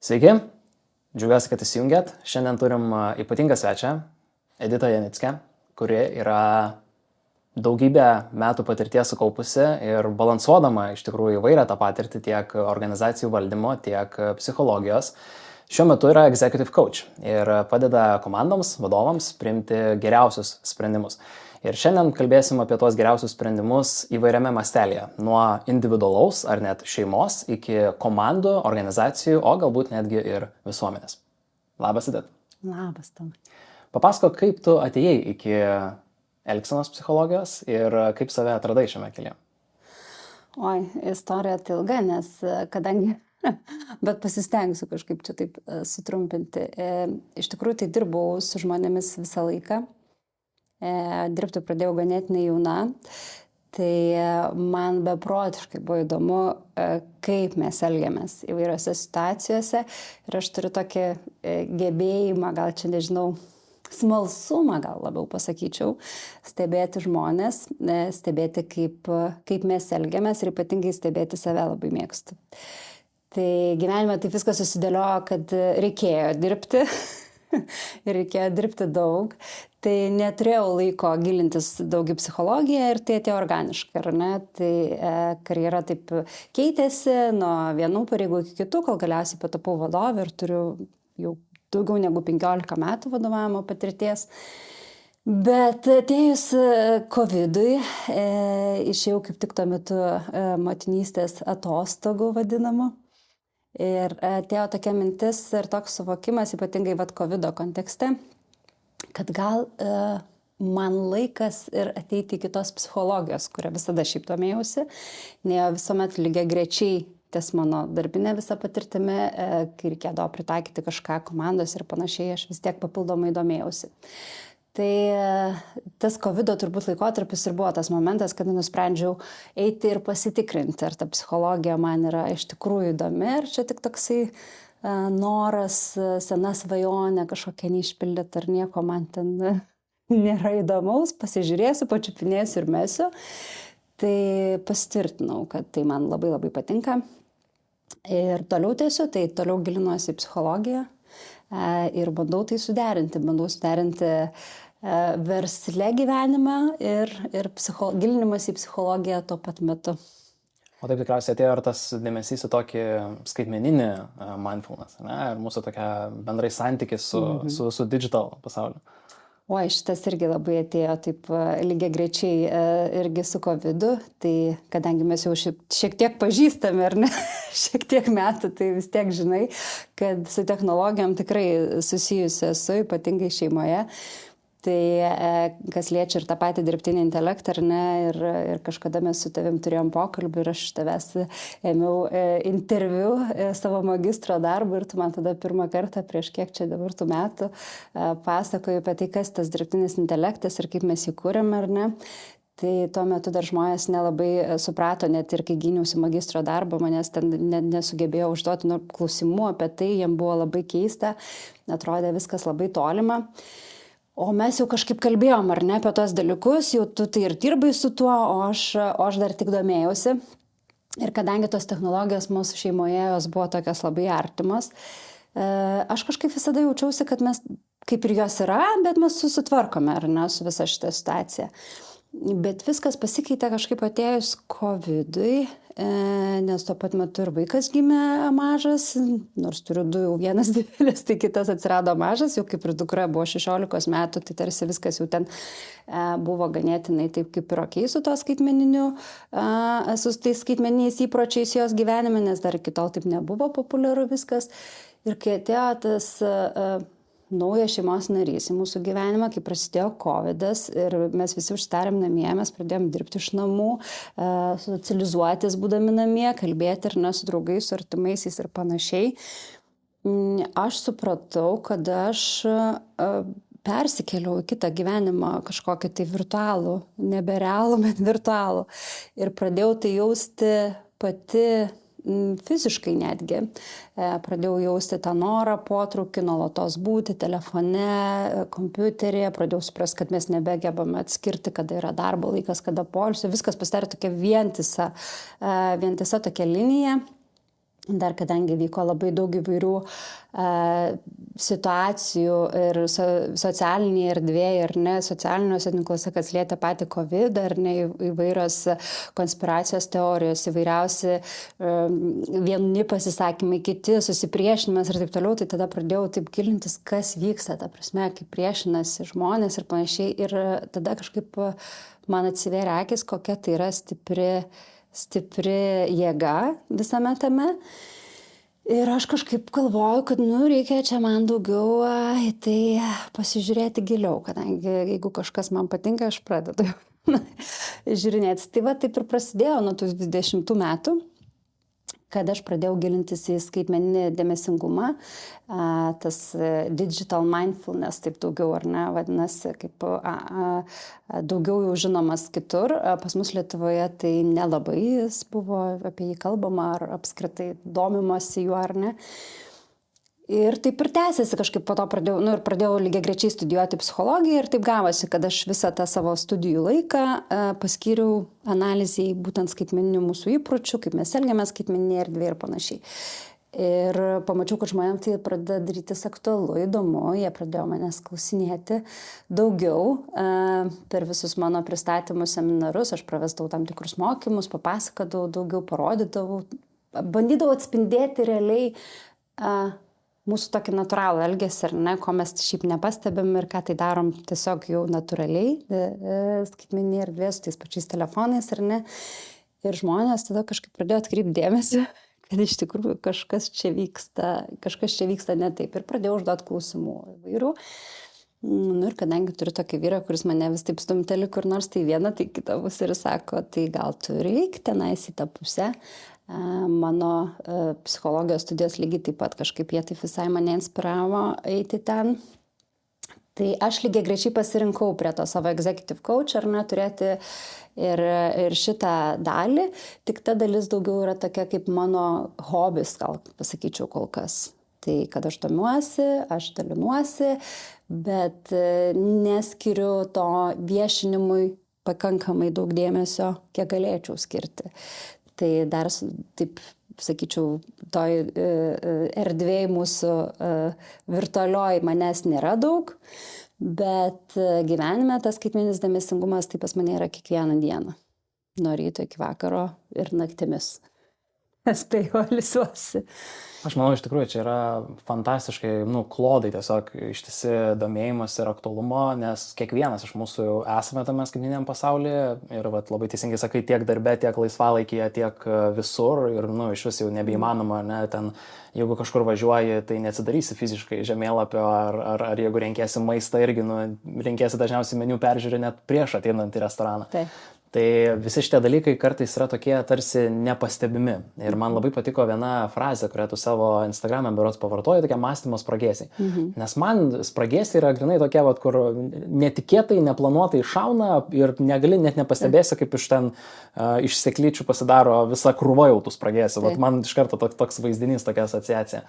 Sveiki, džiaugiuosi, kad įsijungėt. Šiandien turim ypatingą svečią, Editą Janickę, kuri yra daugybę metų patirties sukaupusi ir balansuodama iš tikrųjų įvairią tą patirtį tiek organizacijų valdymo, tiek psichologijos. Šiuo metu yra executive coach ir padeda komandoms, vadovams priimti geriausius sprendimus. Ir šiandien kalbėsim apie tuos geriausius sprendimus įvairiame mastelėje, nuo individualaus ar net šeimos iki komandų, organizacijų, o galbūt netgi ir visuomenės. Labas, Edita. Labas, Tomai. Papasakok, kaip tu atėjai iki elgsenos psichologijos ir kaip save atradai šiame kelyje. Oi, istorija tai ilga, nes kadangi, bet pasistengsiu kažkaip čia taip sutrumpinti. Iš tikrųjų tai dirbau su žmonėmis visą laiką. Dirbti pradėjau ganėtinai jauna, tai man beprotiškai buvo įdomu, kaip mes elgiamės įvairiose situacijose ir aš turiu tokį gebėjimą, gal čia nežinau, smalsumą gal labiau pasakyčiau, stebėti žmonės, stebėti kaip mes elgiamės ir ypatingai stebėti save labai mėgstu. Tai gyvenime taip viskas susidėliojo, kad reikėjo dirbti ir reikėjo dirbti daug. Tai neturėjau laiko gilintis daug į psichologiją ir tai atėjo organiškai, ar ne? Tai karjera taip keitėsi nuo vienų pareigų iki kitų, kol galiausiai patapau vadovė ir turiu jau daugiau negu 15 metų vadovavimo patirties. Bet atėjus COVID-ui, išėjau kaip tik tuo metu motinystės atostogų vadinamų. Ir atėjo tokia mintis ir toks suvokimas, ypatingai COVID-o kontekste, kad gal man laikas ir ateiti į kitos psichologijos, kurią visada šiaip domėjausi, ne visuomet lygiai grečiai ties mano darbinė visa patirtimi, kai reikėdavo pritaikyti kažką komandos ir panašiai, aš vis tiek papildomai domėjausi. Tai tas COVID-o turbūt laikotarpis ir buvo tas momentas, kada nusprendžiau eiti ir pasitikrinti, ar ta psichologija man yra iš tikrųjų įdomi, ar čia tik toksai noras, sena svajonė kažkokia neišpildyti, ar nieko man ten nėra įdomaus, pasižiūrėsiu, pačiupinėsiu ir mesiu. Tai pasitvirtinau, kad tai man labai labai patinka. Ir toliau tęsiu, tai toliau gilinuosi į psichologiją ir bandau tai suderinti. Bandau suderinti versle gyvenimą ir gilinimas į psichologiją tuo pat metu. O taip tikriausiai atėjo ir tas dėmesys į tokį skaitmeninį mindfulness, ne? Ir mūsų tokia bendrai santykis su digital pasauliu. Oi, šitas irgi labai atėjo taip lygiai grečiai irgi su COVID-u, tai kadangi mes jau šiek tiek pažįstame, ar ne, šiek tiek metų, tai vis tiek žinai, kad su technologijom tikrai susijusi esu, ypatingai šeimoje. Tai kas liečia ir tą patį dirbtinį intelektą, ar ne, ir kažkada mes su tavim turėjom pokalbį ir aš tavęs ėmiau interviu savo magistro darbą ir tu man tada pirmą kartą prieš kiek čia dabar tų metų pasakoju apie tai, kas tas dirbtinis intelektas ir kaip mes jį kūrėm, ar ne. Tai tuo metu dar žmonės nelabai suprato, net ir kai gyniausi magistro darbą, manęs ten nesugebėjo užduoti klausimų apie tai, jiem buvo labai keista, atrodė viskas labai tolima. O mes jau kažkaip kalbėjom, ar ne, apie tos dalykus, jau tu tai ir dirbai su tuo, o aš dar tik domėjausi. Ir kadangi tos technologijos mūsų šeimoje jos buvo tokios labai artimos, aš kažkaip visada jaučiausi, kad mes kaip ir jos yra, bet mes susitvarkome, ar ne, su visa šitą situaciją. Bet viskas pasikeitė kažkaip atėjus COVID-ui, nes tuo pat metu ir vaikas gimė mažas, nors turiu du, jau vienas didelis, tai kitas atsirado mažas, jau kaip ir dukra buvo 16 metų, tai tarsi viskas jau ten buvo ganėtinai taip kaip ir okei su to skaitmeniniu, su tais skaitmeniniais įpročiais jos gyvenime, nes dar iki tol taip nebuvo populiaru viskas. Ir kai atėjo tas naujas šeimos narys į mūsų gyvenimą, kai prasidėjo COVID-as ir mes visi užsidarėm namie, mes pradėjom dirbti iš namų, socializuotis būdami namie, kalbėti ir ne su draugais, su artimaisiais ir panašiai. Aš supratau, kad aš persikėliau į kitą gyvenimą, kažkokį tai virtualų, nebe realų, bet virtualų. Ir pradėjau tai jausti pati fiziškai netgi. Pradėjau jausti tą norą, potraukį, nuolatos būti telefone, kompiuteryje, pradėjau suprasti, kad mes nebegebame atskirti, kada yra darbo laikas, kada poilsio. Viskas pasidarė tokia vientisa tokia linija. Dar kadangi vyko labai daug įvairių situacijų ir socialinėje erdvėje ir ne socialiniuose tinkluose, kas lietė patį COVID, ar ne įvairios konspiracijos teorijos, įvairiausi vieni pasisakymai, kiti susipriešinimas ir taip toliau, tai tada pradėjau taip gilintis, kas vyksta, ta prasme, kaip priešinasi žmonės ir panašiai. Ir tada kažkaip man atsivėrė akis, kokia tai yra stipri jėga visame tame. Ir aš kažkaip galvoju, kad reikia čia man daugiau į tai pasižiūrėti giliau, kadangi jeigu kažkas man patinka, aš pradedu žiūrinėti. Tai va taip ir prasidėjo nuo tų 20 metų, kad aš pradėjau gilintis į skaitmeninį dėmesingumą, tas digital mindfulness, taip daugiau, ar ne, vadinasi, kaip daugiau jau žinomas kitur. Pas mus Lietuvoje tai nelabai jis buvo apie jį kalbama, ar apskritai domimasi juo, ar ne. Ir taip ir tęsiasi kažkaip, po to pradėjau lygiagrečiai studijuoti psichologiją ir taip gavosi, kad aš visą tą savo studijų laiką paskyriau analizai būtent skaitmeninių mūsų įpročių, kaip mes elgiamės skaitmeninėje erdvėje ir panašiai. Ir pamačiau, kad žmonėms tai pradeda darytis aktualu, įdomu, jie pradėjo manęs klausinėti daugiau per visus mano pristatymus, seminarus, aš pravesdavau tam tikrus mokymus, papasakodavau daugiau, parodydavau, bandydavau atspindėti realiai mūsų tokį natūralų elgesį, ar ne, ko mes šiaip nepastebim ir ką tai darom tiesiog jau natūraliai, skaitmeninėje erdvėje su tais pačiais telefonais, ar ne. Ir žmonės tada kažkaip pradėjo atkreipti dėmesį, kad iš tikrųjų kažkas čia vyksta ne taip. Ir pradėjau užduoti klausimų įvairių. Ir kadangi turiu tokį vyrą, kuris mane vis taip stumteli kur nors, tai vieną, tai kitą pusę ir sako, tai gal turi eik tenais į tą pusę. Mano psichologijos studijos lygiai taip pat kažkaip jie taip visai mane inspiravo eiti ten. Tai aš lygiagrečiai pasirinkau prie to savo executive coach, ar ne, turėti ir šitą dalį, tik ta dalis daugiau yra tokia kaip mano hobis, gal pasakyčiau kol kas. Tai kad aš domiuosi, aš dalinuosi, bet neskiriu to viešinimui pakankamai daug dėmesio, kiek galėčiau skirti. Tai dar, taip sakyčiau, toj erdvėj mūsų virtualioj manęs nėra daug, bet gyvenime tas skaitmeninis dėmesingumas tai pas mane yra kiekvieną dieną, nuo ryto iki vakaro ir naktimis. Aš tai jo lisuosi. Aš manau, iš tikrųjų, čia yra fantastiškai, klodai tiesiog ištisi domėjimas ir aktualumo, nes kiekvienas iš mūsų jau esame tame skaitmeniniam pasaulyje ir labai teisingai sakai, tiek darbe, tiek laisvalaikyje, tiek visur ir iš vis jau nebeįmanoma, ne, ten, jeigu kažkur važiuoji, tai neatsidarysi fiziškai žemėlapio ar jeigu renkėsi maistą irgi, renkėsi dažniausiai meniu peržiūrį net prieš ateinant į restoraną. Taip. Tai visi šitie dalykai kartais yra tokie tarsi nepastebimi. Ir man labai patiko viena frazė, kurią tu savo Instagram'e berods pavartoji, tokia mąstymo spragėsiai. Nes man spragėsiai yra grinai tokie, kur netikėtai, neplanuotai šauna ir negali net nepastebėsi, kaip iš ten iš seklyčių pasidaro visa krūva jau tų spragėsių. Man iš karto toks vaizdinys, tokia asociacija.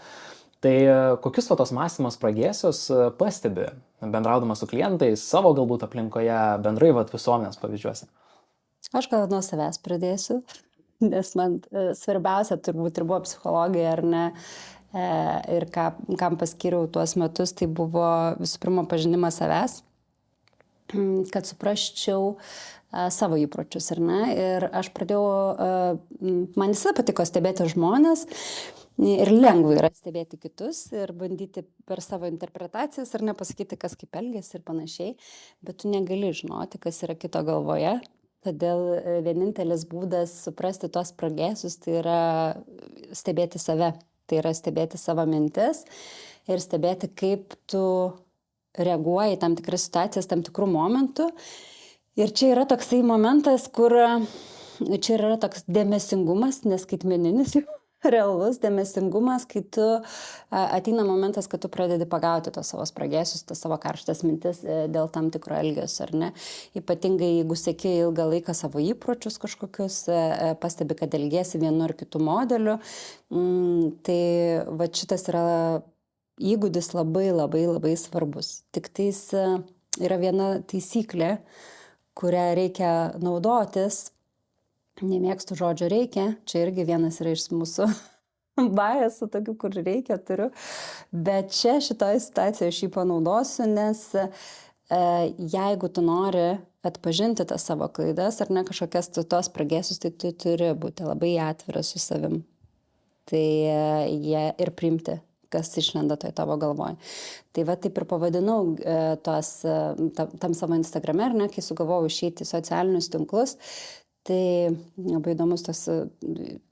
Tai kokius tos mąstymo spragėsius pastebi, bendraudamas su klientais, savo galbūt aplinkoje, bendrai visuomenės pavyzdžiuose? Aš gal nuo savęs pradėsiu, nes man svarbiausia turbūt ir buvo psichologija, ar ne, ir kam paskyriau tuos metus, tai buvo visų pirma pažinimas savęs, kad suprasčiau savo įpročius, ar ne, ir aš pradėjau, man visada patiko stebėti žmonės ir lengva yra stebėti kitus ir bandyti per savo interpretacijas, ar ne, pasakyti, kas kaip elgiasi ir panašiai, bet tu negali žinoti, kas yra kito galvoje. Todėl vienintelis būdas suprasti tos spragėsius, tai yra stebėti save, tai yra stebėti savo mintis ir stebėti, kaip tu reaguoji tam tikras situacijas, tam tikrų momentų. Ir čia yra toksai momentas, kur čia yra toks dėmesingumas, neskaitmeninis, realus dėmesingumas, kai tu ateina momentas, kad tu pradedi pagauti tos savo spragėsius, tos savo karštas mintis dėl tam tikro elgesio, ar ne. Ypatingai, jeigu seki ilgą laiką savo įpročius kažkokius, pastebi, kad elgiesi vienu ar kitu modeliu, tai va šitas yra įgūdis labai, labai, labai svarbus. Tik tais yra viena taisyklė, kurią reikia naudotis. Nemėgstu žodžio reikia, čia irgi vienas yra iš mūsų biasų tokių, kur reikia, turiu. Bet čia šitoje situacijoje aš jį panaudosiu, nes jeigu tu nori atpažinti tas savo klaidas ar ne kažkokias tos spragėsius, tai tu turi būti labai atviras su savim. Tai jie ir priimti, kas išlenda toj tavo galvoj. Tai va taip ir pavadinau tam savo Instagrame, ar ne, kai sugalvojau išeiti į socialinius tinklus. Tai labai įdomus tas,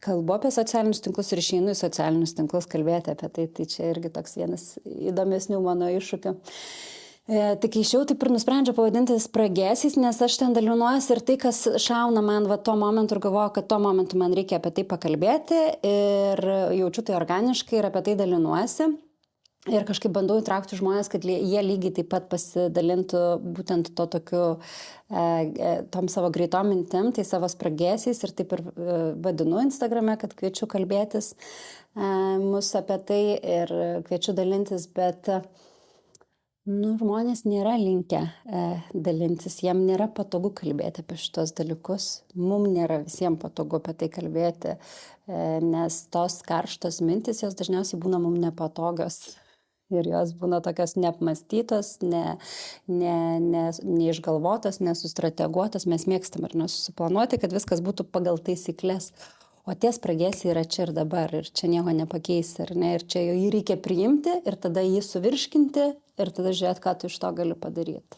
kalbu apie socialinius tinklus ir išeinu į socialinius tinklus kalbėti apie tai. Tai čia irgi toks vienas įdomesnių mano iššūkių. Tai kai išėjau, taip ir nusprendžiau pavadinti spragėsiais, nes aš ten dalinuosi ir tai, kas šauna man va tuo momentu ir galvoju, kad tuo momentu man reikia apie tai pakalbėti ir jaučiu tai organiškai ir apie tai dalinuosi. Ir kažkaip bandau įtraukti žmonės, kad jie lygiai taip pat pasidalintų būtent to tokiu, tom savo greitom mintim, tai savo spragėsiais ir taip ir vadinu Instagrame, kad kviečiu kalbėtis mūsų apie tai ir kviečiu dalintis, bet žmonės nėra linkę dalintis, jiem nėra patogu kalbėti apie šitos dalykus, mums nėra visiems patogu apie tai kalbėti, nes tos karštos mintis, jos dažniausiai būna mums nepatogios. Ir jos būna tokios neapmastytos, neišgalvotos, nesustrateguotos. Mes mėgstam ir nesusiplanuoti, kad viskas būtų pagal taisyklės. O tie spragėsiai yra čia ir dabar, ir čia nieko nepakeisi, ar ne? Ir čia jį reikia priimti, ir tada jį suvirškinti, ir tada žiūrėti, ką tu iš to gali padaryti.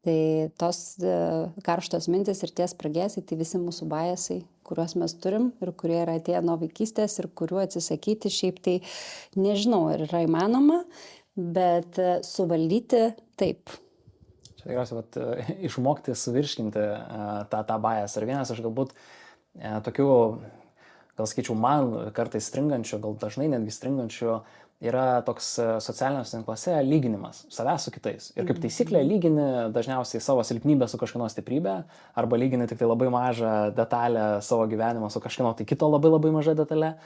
Tai tos karštos mintis ir tie spragėsiai, tai visi mūsų biasai, kuriuos mes turim ir kurie yra atėję nuo vaikystės ir kuriuo atsisakyti, šiaip tai nežinau, ar yra įmanoma, bet suvaldyti taip. Čia tikriausiai išmokti suvirškinti tą bias. Ar vienas aš galbūt tokių, gal skaičiau, man kartais stringančių, gal dažnai netgi stringančių, yra toks socialiniuose tinkluose lyginimas savęs su kitais. Ir kaip taisyklė lygini dažniausiai savo silpnybę su kažkieno stiprybė, arba lygini tik tai labai mažą detalę savo gyvenimo su kažkieno tai kito labai maža detalė.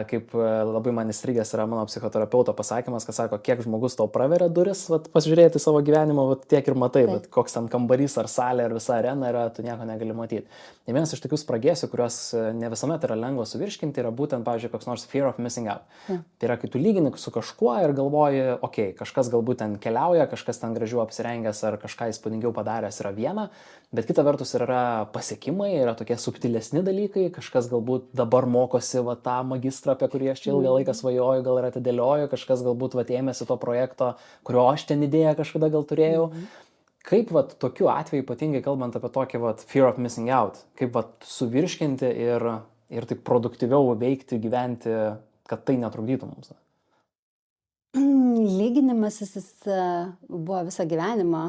Kaip labai man įstrigęs yra mano psichoterapeuto pasakymas, kad sako, kiek žmogus tau praveria duris, pasižiūrėti savo gyvenimą, tiek ir matai, bet koks ten kambarys ar salė ar visa arena yra, tu nieko negali matyti. Ir vienas iš tokių spragėsių, kuriuos ne visuomet yra lengva suvirškinti, yra būtent, pavyzdžiui, koks nors fear of missing out. Tai yra, kai tu lygini su kažkuo ir galvoji, okei, kažkas galbūt ten keliauja, kažkas ten gražiau apsirengęs ar kažką įspūdingiau padaręs yra viena, bet kita vertus yra pasiekimai, yra tokie subtilesni dalykai, kažkas galbūt dabar mokosi tą magistrą, apie kurį aš čia ilgą laiką svajoju, gal ir atidėlioju, kažkas galbūt ėmėsi to projekto, kurio aš ten idėją kažkada gal turėjau. Kaip tokiu atveju, ypatingai kalbant apie tokį fear of missing out, kaip suvirškinti ir taip produktyviau veikti, gyventi, kad tai netrukdytų mums? Lyginimas jis buvo visą gyvenimą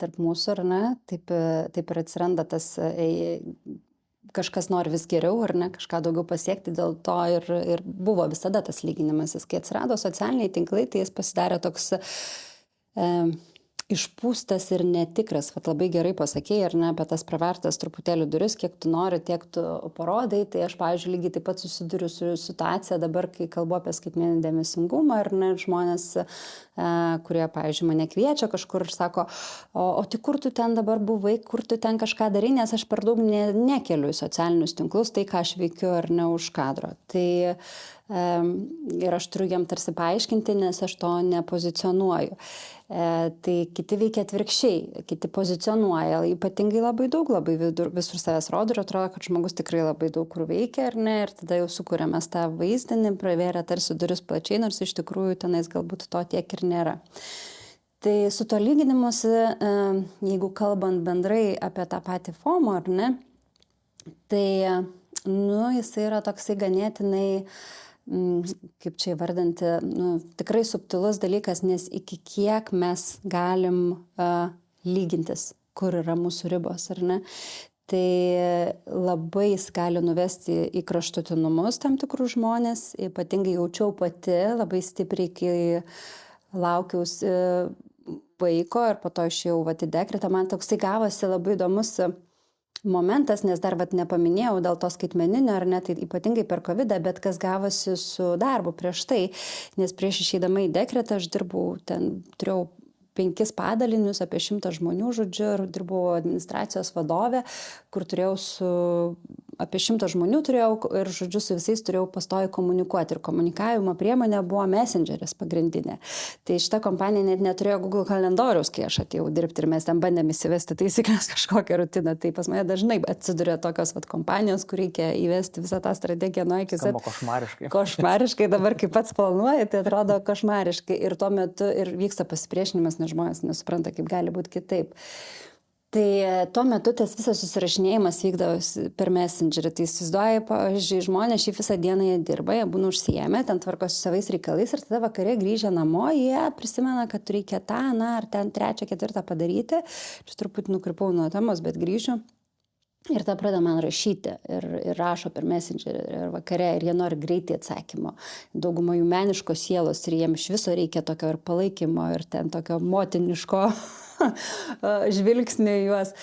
tarp mūsų, ar ne? Taip ir atsiranda tas kažkas nori vis geriau, ar ne, kažką daugiau pasiekti, dėl to ir buvo visada tas lyginimas. Kai atsirado socialiniai tinklai, tai jis pasidarė toks išpūstas ir netikras. Labai gerai pasakėjai, ar ne, apie tas pravertas truputėlį duris, kiek tu nori, tiek tu parodai. Tai aš, pavyzdžiui, lygiai taip pat susiduriu su situacija dabar, kai kalbu apie skaitmeninį dėmesingumą, ar ne, žmonės, kurie, pavyzdžiui, mane kviečia kažkur ir sako, o tai kur tu ten dabar buvai, kur tu ten kažką darai, nes aš per daug nekeliu į socialinius tinklus, tai ką aš veikiu ar ne už kadro. Tai ir aš turiu jam tarsi paaiškinti, nes aš to nepozicionuoju. Tai kiti veikia atvirkščiai, kiti pozicionuoja, ypatingai labai daug, labai visur savęs rodo ir atrodo, kad žmogus tikrai labai daug kur veikia, ar ne, ir tada jau sukūrėme tą vaizdinį, pravėrė tarsi duris plačiai, nors iš tikrųjų tenais galbūt to tiek ir nėra. Tai su to lyginimuose, jeigu kalbant bendrai apie tą patį FOMO, ar ne, tai jisai yra toksai ganėtinai, kaip čia įvardinti, tikrai subtilus dalykas, nes iki kiek mes galim lygintis, kur yra mūsų ribos, ar ne. Tai labai jis gali nuvesti į kraštutinumus tam tikrų žmonės, ypatingai jaučiau pati labai stipriai, kai laukiausi vaiko ir po to išėjau į dekretą. Man toksai gavosi labai įdomus momentas, nes dar nepaminėjau dėl to skaitmeninio, ar ne, tai ypatingai per COVID-ą, bet kas gavosi su darbu prieš tai, nes prieš išeidama į dekretą aš dirbau, turėjau 5 padalinius, apie 100 žmonių, žodžiu, ir dirbau administracijos vadovė, kur turėjau su apie 100 žmonių turėjau ir, žodžiu, su visais turėjau pastoviai komunikuoti. Ir komunikavimo priemonė buvo Messengeris pagrindinė. Tai šita kompanija net neturėjo Google kalendoriaus, kai aš atėjau dirbti ir mes ten bandėm įsivesti taisyklės kažkokią rutiną. Tai pas mane dažnai atsiduria tokios kompanijos, kur reikia įvesti visą tą strategiją nuo iki. Skamba košmariškai. Košmariškai, dabar kai pats planuoji, tai atrodo košmariškai. Ir tuo metu ir vyksta pasipriešinimas, nes žmonės nesupranta, kaip gali būti kitaip. Tai tuo metu tas visas susirašinėjimas vykdavo per Messengerį. Tai įsivaizduoja, pavyzdžiui, žmonės šį visą dieną jie dirba, jie būna užsiėmę, ten tvarkosi savais reikalais ir tada vakare grįžę namo, jie prisimena, kad reikia tą, ar ten 3, 4 padaryti. Čia truputį nukrypau nuo temos, bet grįšiu. Ir tada pradeda man rašyti ir rašo per Messengerį ir vakare ir jie nori greitai atsakymo. Dauguma jų meniškos sielos ir jiems iš viso reikia tokio ir palaikymo ir ten tokio motiniško žvilgsnį juos.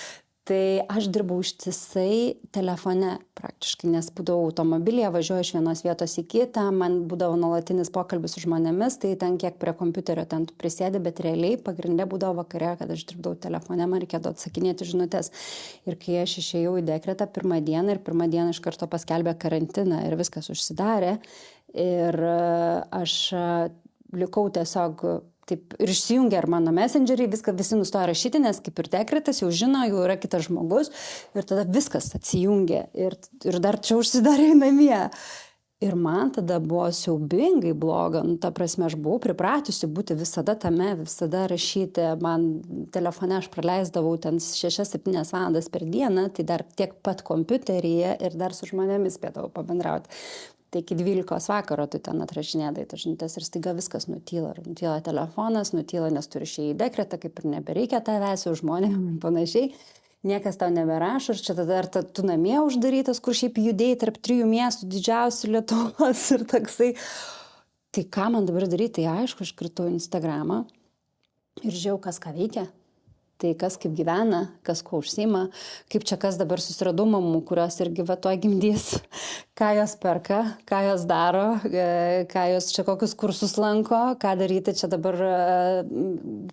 Tai aš dirbau ištisai telefone praktiškai, nes būdavau automobilyje, važiuoju iš vienos vietos į kitą, man būdavo nuolatinis pokalbis su žmonėmis, tai ten kiek prie kompiuterio ten tu prisėdi, bet realiai pagrindė būdavo vakare, kad aš dirbdavau telefone, man reikėdavo atsakinėti žinutės. Ir kai aš išėjau į dekretą pirmą dieną iš karto paskelbė karantiną ir viskas užsidarė ir aš likau tiesiog taip ir išsijungia ir mano messengeriai, visi nustoja rašyti, nes kaip ir dekretas jau žino, jau yra kitas žmogus ir tada viskas atsijungia ir dar čia užsidarė namie. Ir man tada buvo siaubingai bloga, ta prasme, aš buvau pripratusi būti visada tame, visada rašyti, man telefone aš praleisdavau ten 6-7 valandas per dieną, tai dar tiek pat kompiuteryje ir dar su žmonėmis spėdavau pabendrauti. Tai iki 12 vakaro tu ten atrašinėdai tas žinutės ir staiga viskas nutyla. Nutyla telefonas, nutyla, nes turi išėję į dekretą, kaip ir nebereikia tavęs, jau žmonėm panašiai. Niekas tau neberašo ir čia tada ar tu namie uždarytas, kur šiaip judėjai tarp 3 miestų didžiausių Lietuvos ir toksai. Tai ką man dabar daryti? Tai aišku, aš kritau Instagramą ir žiūrėjau, kas ką veikia. Tai kas kaip gyvena, kas ko užsiima, kaip čia kas dabar susiradau mamų, kurios irgi va tuoj gimdys, ką jos perka, ką jos daro, ką jos čia kokius kursus lanko, ką daryti čia dabar,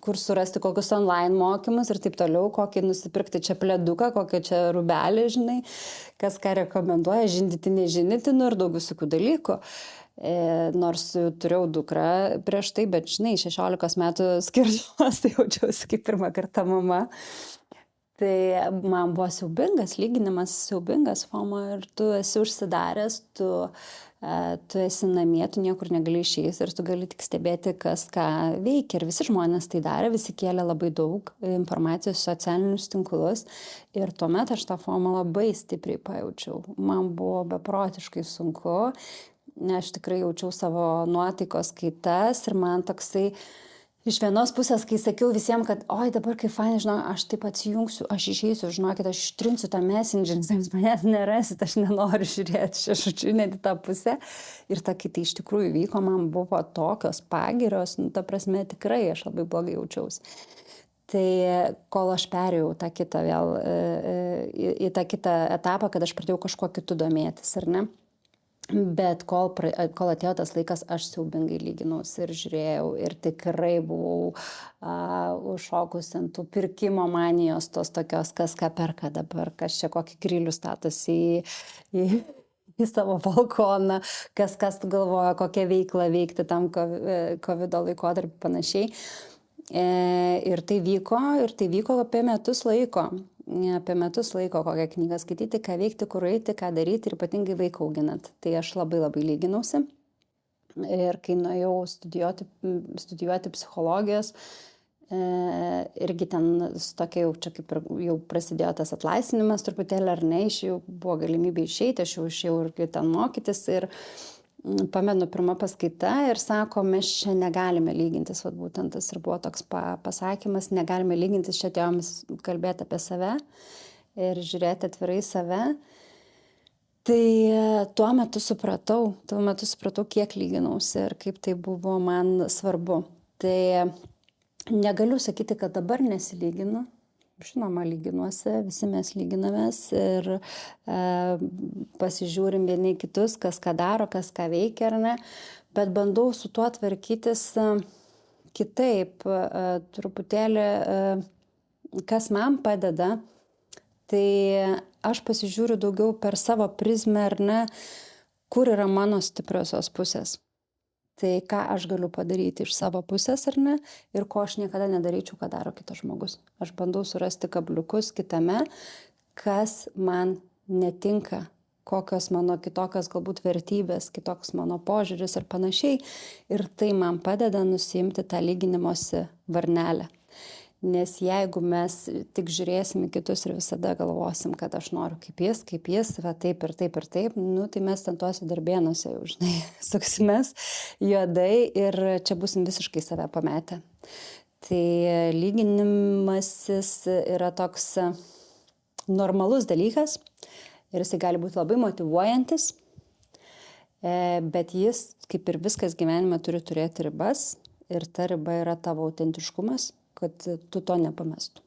kur surasti kokius online mokymus ir taip toliau, kokį nusipirkti čia pleduką, kokį čia rūbelį, žinai, kas ką rekomenduoja, žindyti, nežindyti, ir daug visokių dalykų. Nors turėjau dukrą prieš tai, bet žinai, 16 metų skirtumas, tai jaučiausi kaip pirmą kartą mama. Tai man buvo siaubingas lyginimas, siaubingas FOMO ir tu esi užsidaręs, tu esi namie, tu niekur negali išeiti ir tu gali tik stebėti, kas ką veikia. Ir visi žmonės tai darė, visi kėlė labai daug informacijos socialinius tinklus ir tuomet aš tą FOMO labai stipriai pajaučiau. Man buvo beprotiškai sunku. Aš tikrai jaučiau savo nuotaikos kaitas ir man toksai iš vienos pusės, kai sakiau visiems, kad oi dabar kai fainai, žinau, aš taip atsijungsiu, aš išeisiu, žinokit, aš ištrinsiu tą messengerį, jūs manęs nerasit, aš nenoriu žiūrėti, čia žodžiu, net į tą pusę. Ir ta, kai tai iš tikrųjų vyko, man buvo tokios pagirios, ta prasme tikrai aš labai blogai jaučiausi. Tai kol aš perėjau tą kitą vėl, į tą kitą etapą, kad aš pradėjau kažkuo kitu domėtis, ar ne? Bet kol atėjo tas laikas, aš siaubingai lyginausi ir žiūrėjau ir tikrai buvau užšokus ant tų pirkimo manijos, tos tokios, kas ką perka dabar, kas čia kokį grilių statosi į savo balkoną, kas galvoja, kokią veiklą veikti tam COVID laikotarpį panašiai. Ir tai vyko apie metus laiko. Kokią knygą skaityti, ką veikti, kur eiti, ką daryti ir ypatingai vaiką auginant. Tai aš labai lyginausi. Ir kai nuėjau studijuoti psichologijos, irgi ten tokia čia kaip jau prasidėjo tas atlaisvinimas truputėlį ar ne, jau buvo galimybė išeiti, aš jau išėjau irgi ten mokytis ir pamenu pirmą paskaitą ir sako, mes čia negalime lygintis, vat būtent tas ir buvo toks pasakymas, negalime lygintis, čia atėjom kalbėti apie save ir žiūrėti atvirai save. Tai tuo metu supratau, kiek lyginausi ir kaip tai buvo man svarbu. Tai negaliu sakyti, kad dabar nesilyginu. Žinoma, lyginuosi, visi mes lyginamės ir pasižiūrim vieni kitus, kas ką daro, kas ką veikia ar ne, bet bandau su tuo tvarkytis kitaip, truputėlį, kas man padeda, tai aš pasižiūriu daugiau per savo prizmę, ar ne, kur yra mano stipriosios pusės. Tai ką aš galiu padaryti iš savo pusės, ar ne, ir ko aš niekada nedaryčiau, ką daro kitas žmogus. Aš bandau surasti kabliukus kitame, kas man netinka, kokios mano kitokios galbūt vertybės, kitoks mano požiūris ir panašiai. Ir tai man padeda nusiimti tą lyginimosi varnelę. Nes jeigu mes tik žiūrėsim į kitus ir visada galvosim, kad aš noriu kaip jis, va taip ir taip ir taip, nu, tai mes ten tuose darbėnuose jau, žinai, suksimės juodai ir čia būsim visiškai save pametę. Tai lyginimasis yra toks normalus dalykas ir jisai gali būti labai motyvuojantis, bet jis, kaip ir viskas gyvenime, turi turėti ribas ir ta riba yra tavo autentiškumas, kad tu to nepamestum.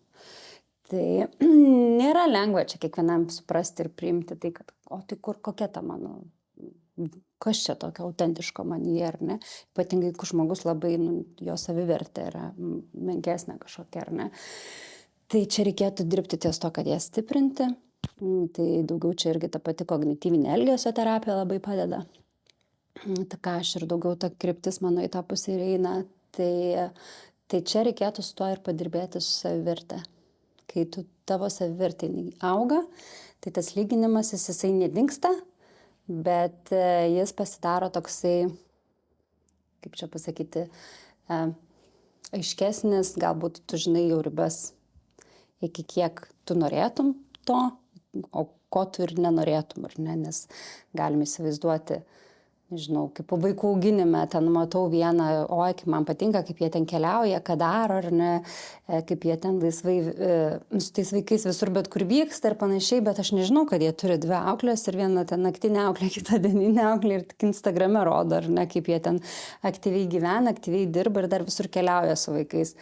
Tai nėra lengva čia kiekvienam suprasti ir priimti tai, kad tai kokia ta mano, kas čia tokio autentiško manyje, ar ne? Ypatingai, jeigu žmogus labai, jo savivertė yra menkesnė kažkokia, ar ne? Tai čia reikėtų dirbti ties to, kad ją stiprinti. Tai daugiau čia irgi ta pati kognityvinė elgesio terapija labai padeda. Tai ką aš ir daugiau ta kryptis mano į tą pusę ir eina, tai čia reikėtų su to ir padirbėti su savivertė. Kai tavo savivertė auga, tai tas lyginimas jisai nedingsta, bet jis pasidaro toksai, kaip čia pasakyti, aiškesnis, galbūt tu žinai jau ribas, iki kiek tu norėtum to, o ko tu ir nenorėtum, ar ne, nes galim įsivaizduoti, nežinau, kaip po vaikų auginime, ten matau vieną, kaip man patinka, kaip jie ten keliauja, ką daro, ar ne, kaip jie ten laisvai su tais vaikais visur bet kur vyksta ir panašiai, bet aš nežinau, kad jie turi 2 auklės ir viena ten naktinė auklė, kita dieninė auklė ir tik Instagrame rodo, ar ne, kaip jie ten aktyviai gyvena, aktyviai dirba ir dar visur keliauja su vaikais.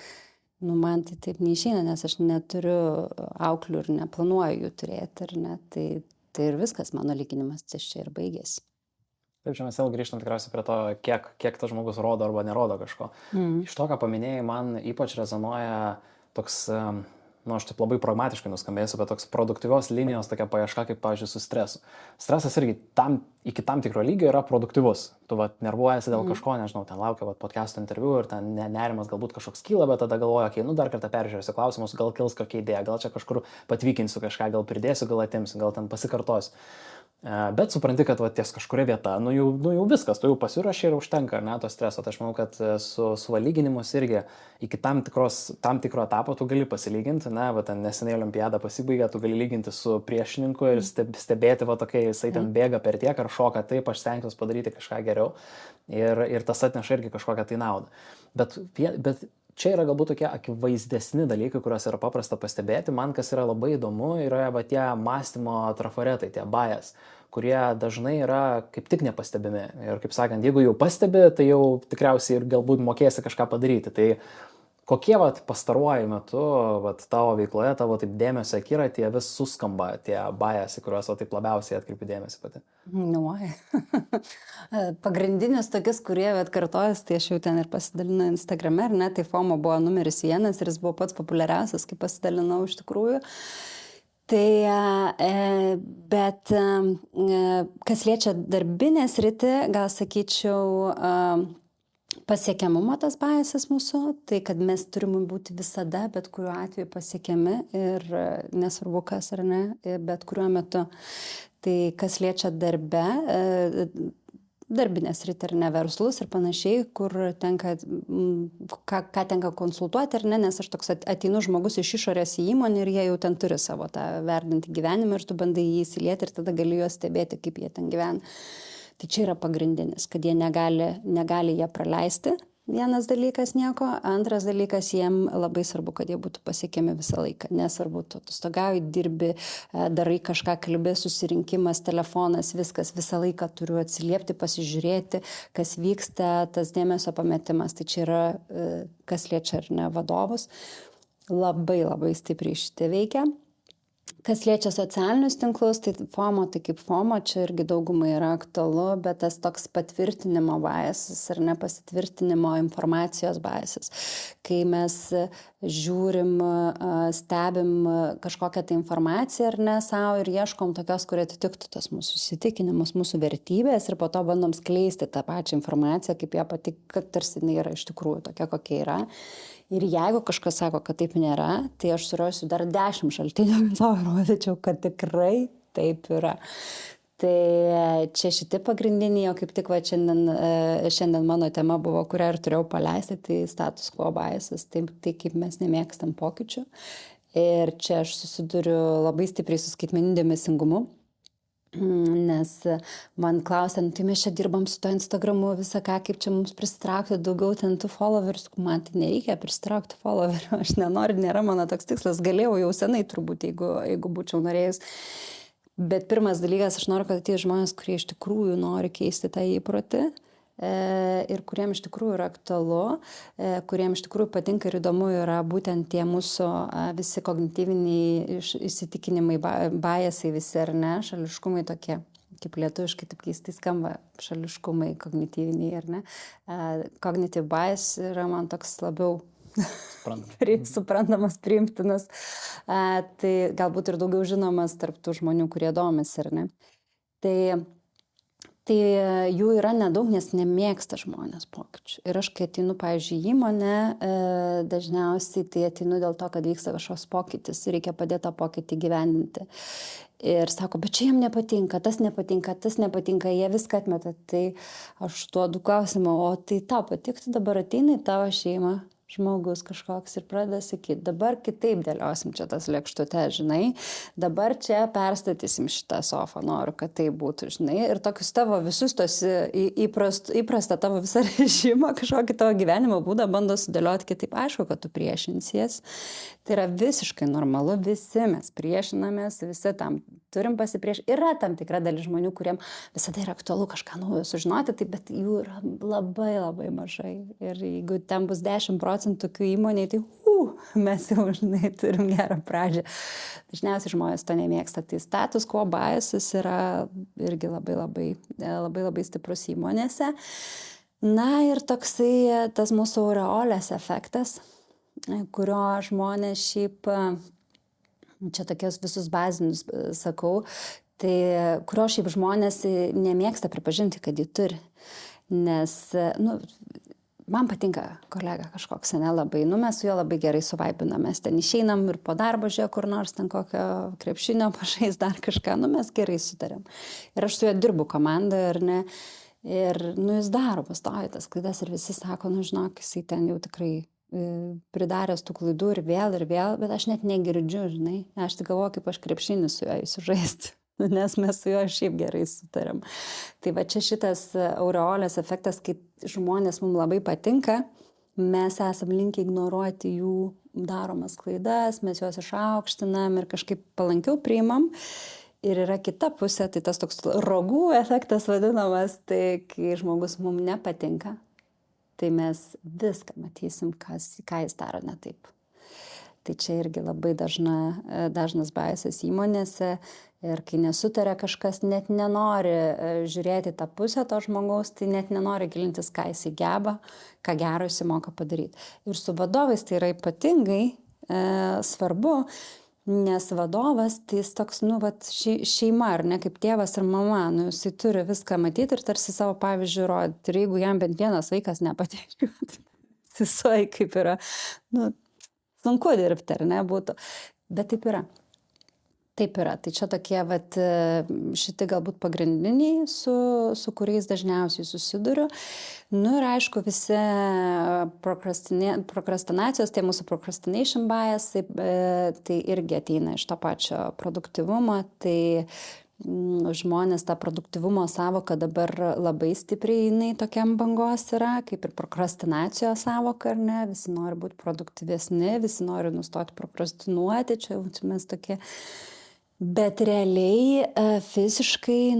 Nu, man tai taip neišeina, nes aš neturiu auklių ir neplanuoju jų turėti, ar ne, tai ir viskas, mano lyginimas čia ir baigėsi. Taip, čia mes vėl grįžtam tikriausiai prie to, kiek tas žmogus rodo arba nerodo kažko. Iš to, ką paminėjai, man ypač rezonuoja toks, aš taip labai pragmatiškai nuskambėsiu, bet toks produktyvios linijos tokia paieška, kaip, pavyzdžiui, su stresu. Stresas irgi iki tam tikro lygio yra produktyvus. Tu nervuojasi dėl kažko, nežinau, ten laukia podcast'o interviu ir ten nerimas galbūt kažkoks kyla, bet tada galvoja, dar kartą peržiūrėsiu klausimus, gal kils kokia idėja, gal čia kažkur patvykinsiu kažką, gal pridėsiu, gal atimsiu, gal ten pasikartosiu. Bet supranti, kad ties kažkuria vieta, jau viskas, tu jau pasiruoši ir užtenka, ne, to streso. Tai aš manau, kad su lyginimus irgi iki tam tikro etapo tu gali pasilyginti, ne, ten neseniai olimpiada pasibaigė, tu gali lyginti su priešininku ir stebėti, tokia jisai ten bėga per tiek ar šoka, taip, aš stengsiuosi padaryti kažką geriau ir tas atneša irgi kažkokią tai naudą. Bet čia yra galbūt tokie akivaizdesni dalykai, kuriuos yra paprasta pastebėti. Man kas yra labai įdomu, yra tie mąstymo trafaretai, tie bias, kurie dažnai yra kaip tik nepastebimi. Ir kaip sakant, jeigu jau pastebi, tai jau tikriausiai ir galbūt mokėsi kažką padaryti. Tai kokie pastaruoju metu tavo veikloje, tavo taip dėmesio akiratyje vis suskamba tie biasai, kuriuos taip labiausiai atkreipi dėmesį pati? Pagrindinis tokius, kurie kartojas, tai aš jau ten ir pasidalinau Instagrame, ar ne, tai FOMO buvo numeris 1 ir jis buvo pats populiariausias, kai pasidalinau iš tikrųjų. Tai, bet kas liečia darbinę sritį, gal sakyčiau, pasiekiamumo tas biasas mūsų, tai kad mes turime būti visada, bet kuriuo atveju pasiekiami ir nesvarbu kas ar ne, bet kuriuo metu. Tai kas liečia darbinės sritį ar ne, verslus ir panašiai, kur tenka, ką tenka konsultuoti ar ne, nes aš toks ateinu žmogus iš išorės į įmonę ir jie jau ten turi savo tą verdantį gyvenimą ir tu bandai jį įsilieti ir tada gali juos stebėti, kaip jie ten gyvena. Tai čia yra pagrindinis, kad jie negali jie praleisti. Vienas dalykas nieko, antras dalykas jiem labai svarbu, kad jie būtų pasiekiami visą laiką. Nesvarbu, tu atostogauji, dirbi, darai kažką, kalbi, susirinkimas, telefonas, viskas, visą laiką turiu atsiliepti, pasižiūrėti, kas vyksta, tas dėmesio pametimas. Tai čia yra, kas liečia ar ne vadovus, labai stipriai šitie veikia. Kas liečia socialinius tinklus, tai FOMO, tai kaip FOMO, čia irgi daugumai yra aktualu, bet tas toks patvirtinimo biasas ar nepasitvirtinimo informacijos biasas. Kai mes žiūrim, stebim kažkokią tai informaciją ar ne savo ir ieškom tokios, kurie atitiktų tas mūsų įsitikinimus, mūsų vertybės ir po to bandom skleisti tą pačią informaciją, kaip ją pati, kad tarsi jinai yra iš tikrųjų tokia, kokia yra. Ir jeigu kažkas sako, kad taip nėra, tai aš surasiu dar 10 šaltinių, savo rodyčiau, kad tikrai taip yra. Tai čia šitie pagrindiniai, o kaip tik va šiandien mano tema buvo, kurią ir turėjau paleisti, tai status quo biasas, tai kaip mes nemėgstam pokyčių. Ir čia aš susiduriu labai stipriai su skaitmeniniu dėmesingumu. Nes man klausia, tai mes čia dirbam su to Instagramu, visą ką, kaip čia mums prisitraukti daugiau ten tų followers, man tai nereikia prisitraukti followerių, aš nenoriu, nėra mano toks tikslas, galėjau jau senai turbūt, jeigu būčiau norėjus. Bet pirmas dalykas, aš noriu, kad tie žmonės, kurie iš tikrųjų nori keisti tą įprotį ir kuriem iš tikrųjų yra aktualu, kuriem iš tikrųjų patinka ir įdomu yra būtent tie mūsų visi kognityviniai įsitikinimai, biasai visi ar ne, šališkumai tokie, kaip lietuviškai taip keistai skamba, šališkumai kognityviniai ar ne. Cognitive bias yra man toks labiau suprantamas, priimtinas, tai galbūt ir daugiau žinomas tarp tų žmonių, kurie domisi ar ne. Tai jų yra nedaug, nes nemėgsta žmonės pokyčių. Ir aš, kai ateinu, pavyzdžiui, įmonę, dažniausiai tai ateinu dėl to, kad vyksta kažkoks pokytis ir reikia padėti tą pokytį gyvendinti. Ir sako, bet čia jiem nepatinka, tas nepatinka, jie viską atmeta. Tai aš duodu klausimą, o tai tau patiktų dabar ateina į tavo šeimą žmogus kažkoks ir pradeda sakyti, dabar kitaip dėliosim čia tas lėkštutes, žinai, dabar čia perstatysim šitą sofą, noriu, kad tai būtų, žinai, ir tokius tavo visus tos įprastą tavo visą režimą, kažkokį tavo gyvenimo būdą bando sudėlioti kitaip, aišku, kad tu priešinsies, tai yra visiškai normalu, visi mes priešinamės, visi tam turim pasipriešinti, yra tam tikra dalis žmonių, kuriem visada yra aktualu kažką naujo sužinoti, tai bet jų yra labai, labai mažai ir jeigu ten bus 10% tokių įmoniai, tai mes jau, žinai, turim gerą pradžią. Dažniausiai žmonės to nemėgsta. Tai status quo biasas yra irgi labai stiprus įmonėse. Na ir toksai tas mūsų aureolės efektas, kurio žmonės šiaip, čia tokius visus bazinius sakau, tai kurio šiaip žmonės nemėgsta pripažinti, kad jį turi. Nes, man patinka kolega kažkoks, nelabai, mes su juo labai gerai suvaibinam, mes ten išeinam ir po darbo žiūrėjau kur nors ten kokio krepšinio pažais dar kažką, mes gerai sutarėm. Ir aš su juo dirbu komandoje, ar ne, ir jis daro pastovi tas klaidas ir visi sako, žinok, jisai ten jau tikrai pridaręs tų klaidų ir vėl, bet aš net negirdžiu, žinai, aš tik galvoju, kaip aš krepšinį su juo įsižaisti. Nes mes su juo šiaip gerai sutarėm. Tai va čia šitas aureolės efektas, kai žmonės mums labai patinka, mes esam linkę ignoruoti jų daromas klaidas, mes juos išaukštinam ir kažkaip palankiau priimam. Ir yra kita pusė, tai tas toks rogų efektas vadinamas, tai kai žmogus mums nepatinka, tai mes viską matysim, ką jis daro ne taip. Tai čia irgi labai dažnas biasas įmonėse ir kai nesutaria kažkas, net nenori žiūrėti tą pusę to žmogaus, tai net nenori gilintis, ką jis geba, ką gero jis moka padaryti. Ir su vadovais tai yra ypatingai svarbu, nes vadovas tai jis toks, šeima, ar ne, kaip tėvas ir mama, jisai turi viską matyti ir tarsi savo pavyzdžių rodyti. Ir jeigu jam bent vienas vaikas nepatinka, tai jisai kaip yra, sunku dirbti, ar ne, būtų. Bet taip yra. Taip yra. Tai čia tokie, šiti galbūt pagrindiniai, su kuriais dažniausiai susiduriu. Ir aišku, visi prokrastinacijos, tai mūsų procrastination bias, tai irgi ateina iš to pačio produktyvumo. Tai žmonės tą produktyvumo savoką dabar labai stipriai jinai tokiam bangos yra, kaip ir prokrastinacijos savoka, ar ne, visi nori būti produktyvesni, visi nori nustoti prokrastinuoti, čia mes tokie, bet realiai fiziškai,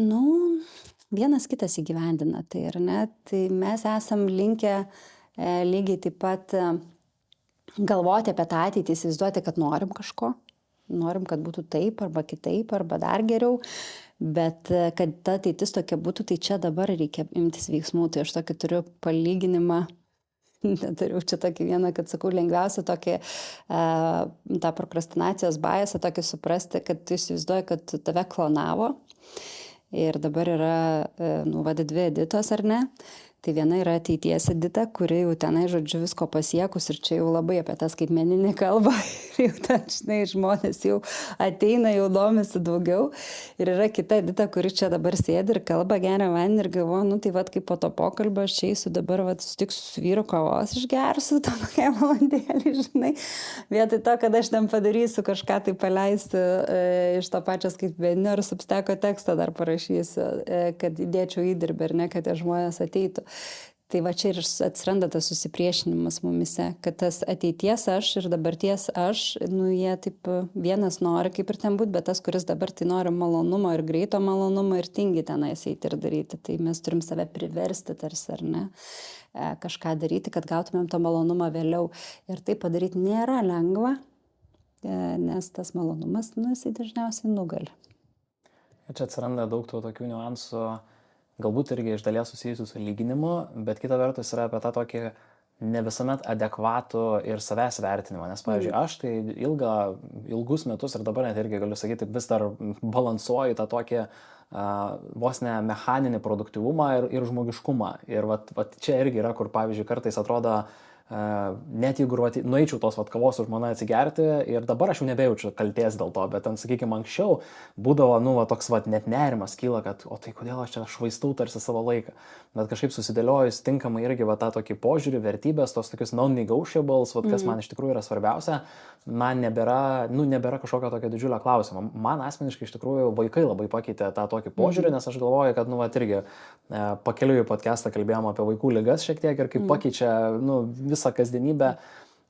vienas kitas įgyvendina tai, ar ne, tai mes esam linkę lygiai taip pat galvoti apie tą ateitį, įsivaizduoti, kad norim kažko. norim, kad būtų taip arba kitaip arba dar geriau, bet kad ta ateitis tokia būtų, tai čia dabar reikia imtis veiksmų. Tai aš tokį turiu palyginimą, neturiu čia tokį vieną, kad sakau, lengviausia tokį tą prokrastinacijos biasą tokį suprasti, kad tu įsivaizduoji, kad tave klonavo ir dabar yra, dvi Editos ar ne. Tai viena yra ateities Edita, kuri jau tenai, žodžiu, visko pasiekus ir čia jau labai apie tą skaitmeninį kalbą ir jau ten, žinai, žmonės jau ateina, jau domisi daugiau. Ir yra kita Edita, kuri čia dabar sėdi ir kalba, geria vandenį ir galvoja, tai vat kaip po to pokalbio aš eisiu dabar, sutiksiu su vyru kavos, išgersiu tą tokią valandėlį, žinai. Vietoj to, kad aš ten padarysiu kažką, tai paleisiu iš to pačio skaitmeninio ir Substacko tekstą dar parašysiu, kad įdėčiau įdirbį ir ne, kad tie žmonės ateitų. Tai va čia ir atsiranda tas susipriešinimas mumise, kad tas ateities aš ir dabarties aš, jie taip vienas nori kaip ir ten būti, bet tas, kuris dabar tai nori malonumo ir greito malonumo ir tingi tenais eiti ir daryti. Tai mes turim save priversti tarsi, ar ne, kažką daryti, kad gautumėm to malonumą vėliau. Ir tai padaryti nėra lengva, nes tas malonumas, jisai dažniausiai nugali. Ir čia atsiranda daug tų tokių niuansų, galbūt irgi iš dalies susijusių su lyginimu, bet kita vertus yra apie tą tokį ne visuomet adekvatų ir savęs vertinimą. Nes, pavyzdžiui, aš tai ilgus metus ir dabar net irgi galiu sakyti, vis dar balansuoju tą tokį vos ne mechaninį produktyvumą ir žmogiškumą. Ir vat čia irgi yra, kur, pavyzdžiui, kartais atrodo, net jeigu nueičiau tos kavos su žmona atsigerti ir dabar aš jau nebejaučiu kaltės dėl to, bet ten, sakykime, anksčiau būdavo, toks net nerimas kyla, kad, o tai kodėl aš čia švaistau tarsi savo laiką. Bet kažkaip susidėliojus tinkamai irgi tą tokį požiūrį, vertybės, tos tokius non-negotiables, kas man iš tikrųjų yra svarbiausia, man nebėra kažkokio tokio didžiulio klausimo. Man asmeniškai iš tikrųjų vaikai labai pakeitė tą tokį požiūrį, nes aš galvoju, kad, irgi pakeliui į podcastą kalbėjom apie vaikų ligas šiek tiek ir kaip pakeičia, visą kasdienybę.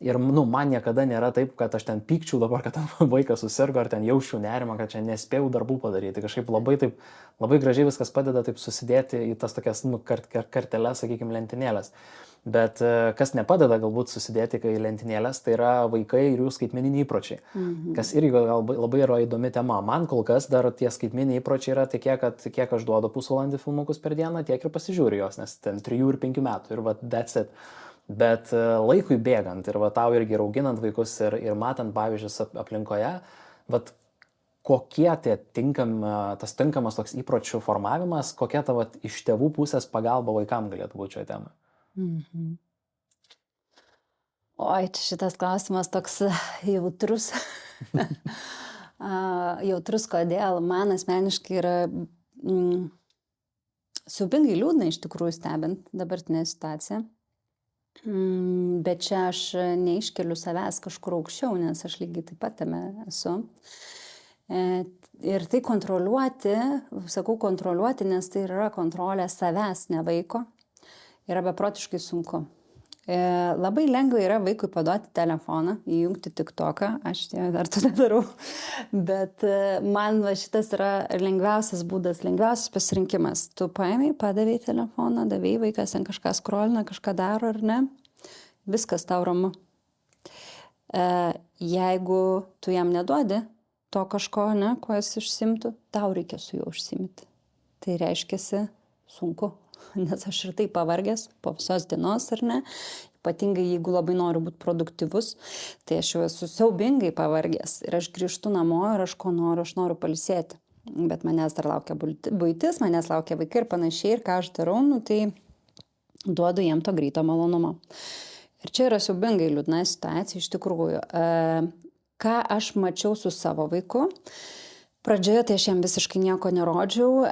Ir, man niekada nėra taip, kad aš ten pykčiau dabar, kad vaikas susirgo, ar ten jausčiau nerimą, kad čia nespėjau darbų padaryti. Kažkaip labai gražiai viskas padeda taip susidėti į tas tokias, karteles, sakykime, lentynėlės. Bet kas nepadeda galbūt susidėti į lentynėlės, tai yra vaikai ir jų skaitmeniniai įpročiai. Kas irgi labai yra įdomi tema. Man kol kas dar tie skaitmeniniai įpročiai yra tokie, kad kiek aš duodu pusvalandį filmukus per dieną, tiek ir pasižiūriu jos, nes ten 3 ir 5 metų ir that's it. Bet laikui bėgant ir tau irgi auginant vaikus ir matant pavyzdžius aplinkoje, kokie tas tinkamas toks įpročių formavimas, kokia tavo iš tėvų pusės pagalba vaikam galėtų būti šioje temoje? Oi, šitas klausimas toks jautrus. Jautrus kodėl? Man asmeniškai yra siaubingai liūdna iš tikrųjų stebint dabartinę situaciją. Bet čia aš neiškeliu savęs kažkur aukščiau, nes aš lygiai taip pat tame esu. Ir tai kontroliuoti, sakau kontroliuoti, nes tai yra kontrolė savęs, ne vaiko, yra beprotiškai sunku. Labai lengva yra vaikui paduoti telefoną, įjungti TikToką, aš dar to nedarau, bet man šitas yra lengviausias būdas, lengviausias pasirinkimas. Tu paėmei, padavei telefoną, davei, vaikas ten kažką scrollina, kažką daro ar ne, viskas tau ramu. Jeigu tu jam neduodi to kažko, kuo jis užsimtų, tau reikia su juo užsimti. Tai reiškiasi sunku. Nes aš ir taip pavargęs po visos dienos, ar ne, ypatingai jeigu labai noriu būti produktyvus, tai aš jau esu siaubingai pavargęs ir aš grįžtu namo ir aš ko noriu, aš noriu pailsėti, bet manęs dar laukia buitis, manęs laukia vaikai ir panašiai ir ką aš darau, tai duodu jiem to greito malonumo. Ir čia yra siaubingai liūdna situacija iš tikrųjų. Ką aš mačiau su savo vaiku? Pradžioje tai aš jam visiškai nieko nerodžiau,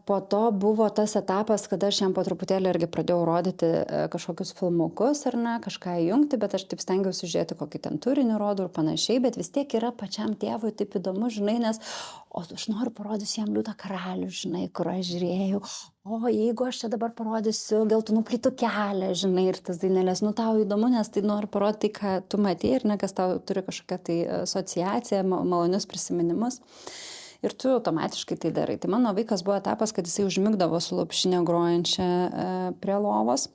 po to buvo tas etapas, kada aš jam po truputėlį irgi pradėjau rodyti kažkokius filmukus ar ne, kažką įjungti, bet aš taip stengiausi žiūrėti, kokį ten turinį rodau ir panašiai, bet vis tiek yra pačiam tėvui taip įdomu, žinai, nes aš noriu parodysiu jam Liūtą karalių, žinai, kur aš žiūrėjau, jeigu aš čia dabar parodysiu geltonų plytų kelią, žinai, ir tas dainelės, tau įdomu, nes tai noriu parodyti, ką tu matei ir ne, kas tau turi kažkokią tai asociaciją, malonius prisiminimus. Ir tu automatiškai tai darai. Tai mano vaikas buvo etapas, kad jisai užmigdavo su lopšinė grojančia prie lovos.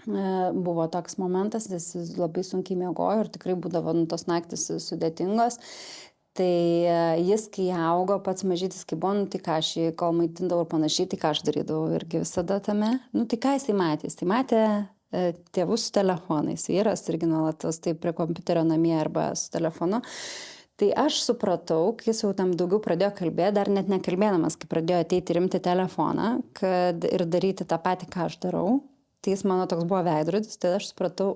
buvo toks momentas, jis labai sunkiai miegojo ir tikrai būdavo tos naktis sudėtingos. Tai jis, kai augo, pats mažytis, kai buvo, tai ką aš jį, kol maitindavau ir panašiai, tai ką aš darydavau irgi visada tame. Tai ką jisai matė? Jisai matė tėvus su telefonais, vyras irgi nuolatos tai prie kompiuterio namie arba su telefonu. Tai aš supratau, kai jis jau tam daugiau pradėjo kalbėti, dar net nekalbėdamas, kai pradėjo ateiti rimti telefoną ir daryti tą patį, ką aš darau. Tai jis mano toks buvo veidrodis, tai aš supratau,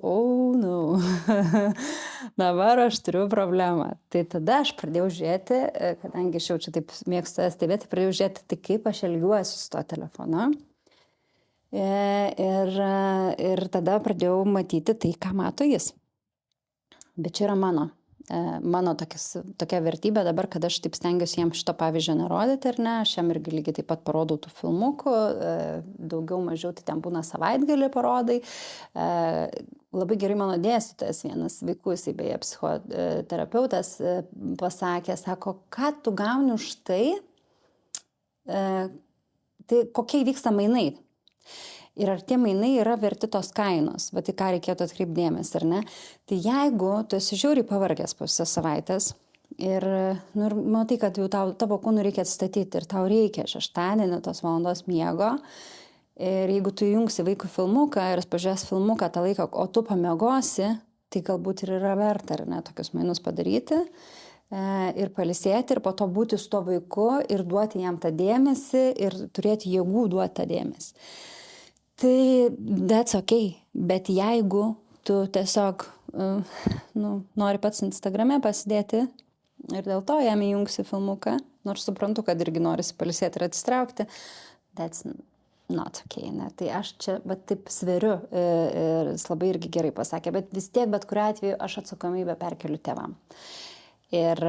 dabar aš turiu problemą. Tai tada aš pradėjau žiūrėti, kadangi aš jau čia taip mėgstu stebėti, pradėjau žiūrėti, tai kaip aš elgiuosi su to telefonu. Ir tada pradėjau matyti tai, ką mato jis. Bet čia yra mano tokia vertybė dabar, kad aš taip stengiuosi jam šito pavyzdžio nerodyti, ar ne, aš jam irgi lygiai taip pat parodau tų filmukų, daugiau mažiau tai ten būna savaitgalį parodai. Labai gerai mano dėstytojas vienas vaikų, jisai beje psichoterapeutas, pasakė, sako, ką tu gauni už tai, tai kokie vyksta mainai. Ir ar tie mainai yra verti tos kainos, va tai ką reikėtų atkreipdėmės, ar ne? Tai jeigu tu esi žiauriai pavargęs po visas savaitės ir matai, kad jau tavo kūnų reikia atstatyti ir tau reikia šeštadienį tos valandos miego, ir jeigu tu įjungsi vaikų filmuką ir pažiūrės filmuką tą laiką, o tu pamiegosi, tai galbūt ir yra verta, ar ne, tokius mainus padaryti ir palisėti ir po to būti su to vaiku ir duoti jam tą dėmesį ir turėti jėgų duoti tą dėmesį. Tai that's okay, bet jeigu tu tiesiog nori pats Instagrame pasidėti ir dėl to jam įjungsi filmuką, nors suprantu, kad irgi norisi palisėti ir atsitraukti, that's not okay, ne? Tai aš čia taip sveriu ir jis labai irgi gerai pasakė, bet vis tiek, bet kuriuo atveju aš atsakomybę perkeliu tėvam. Ir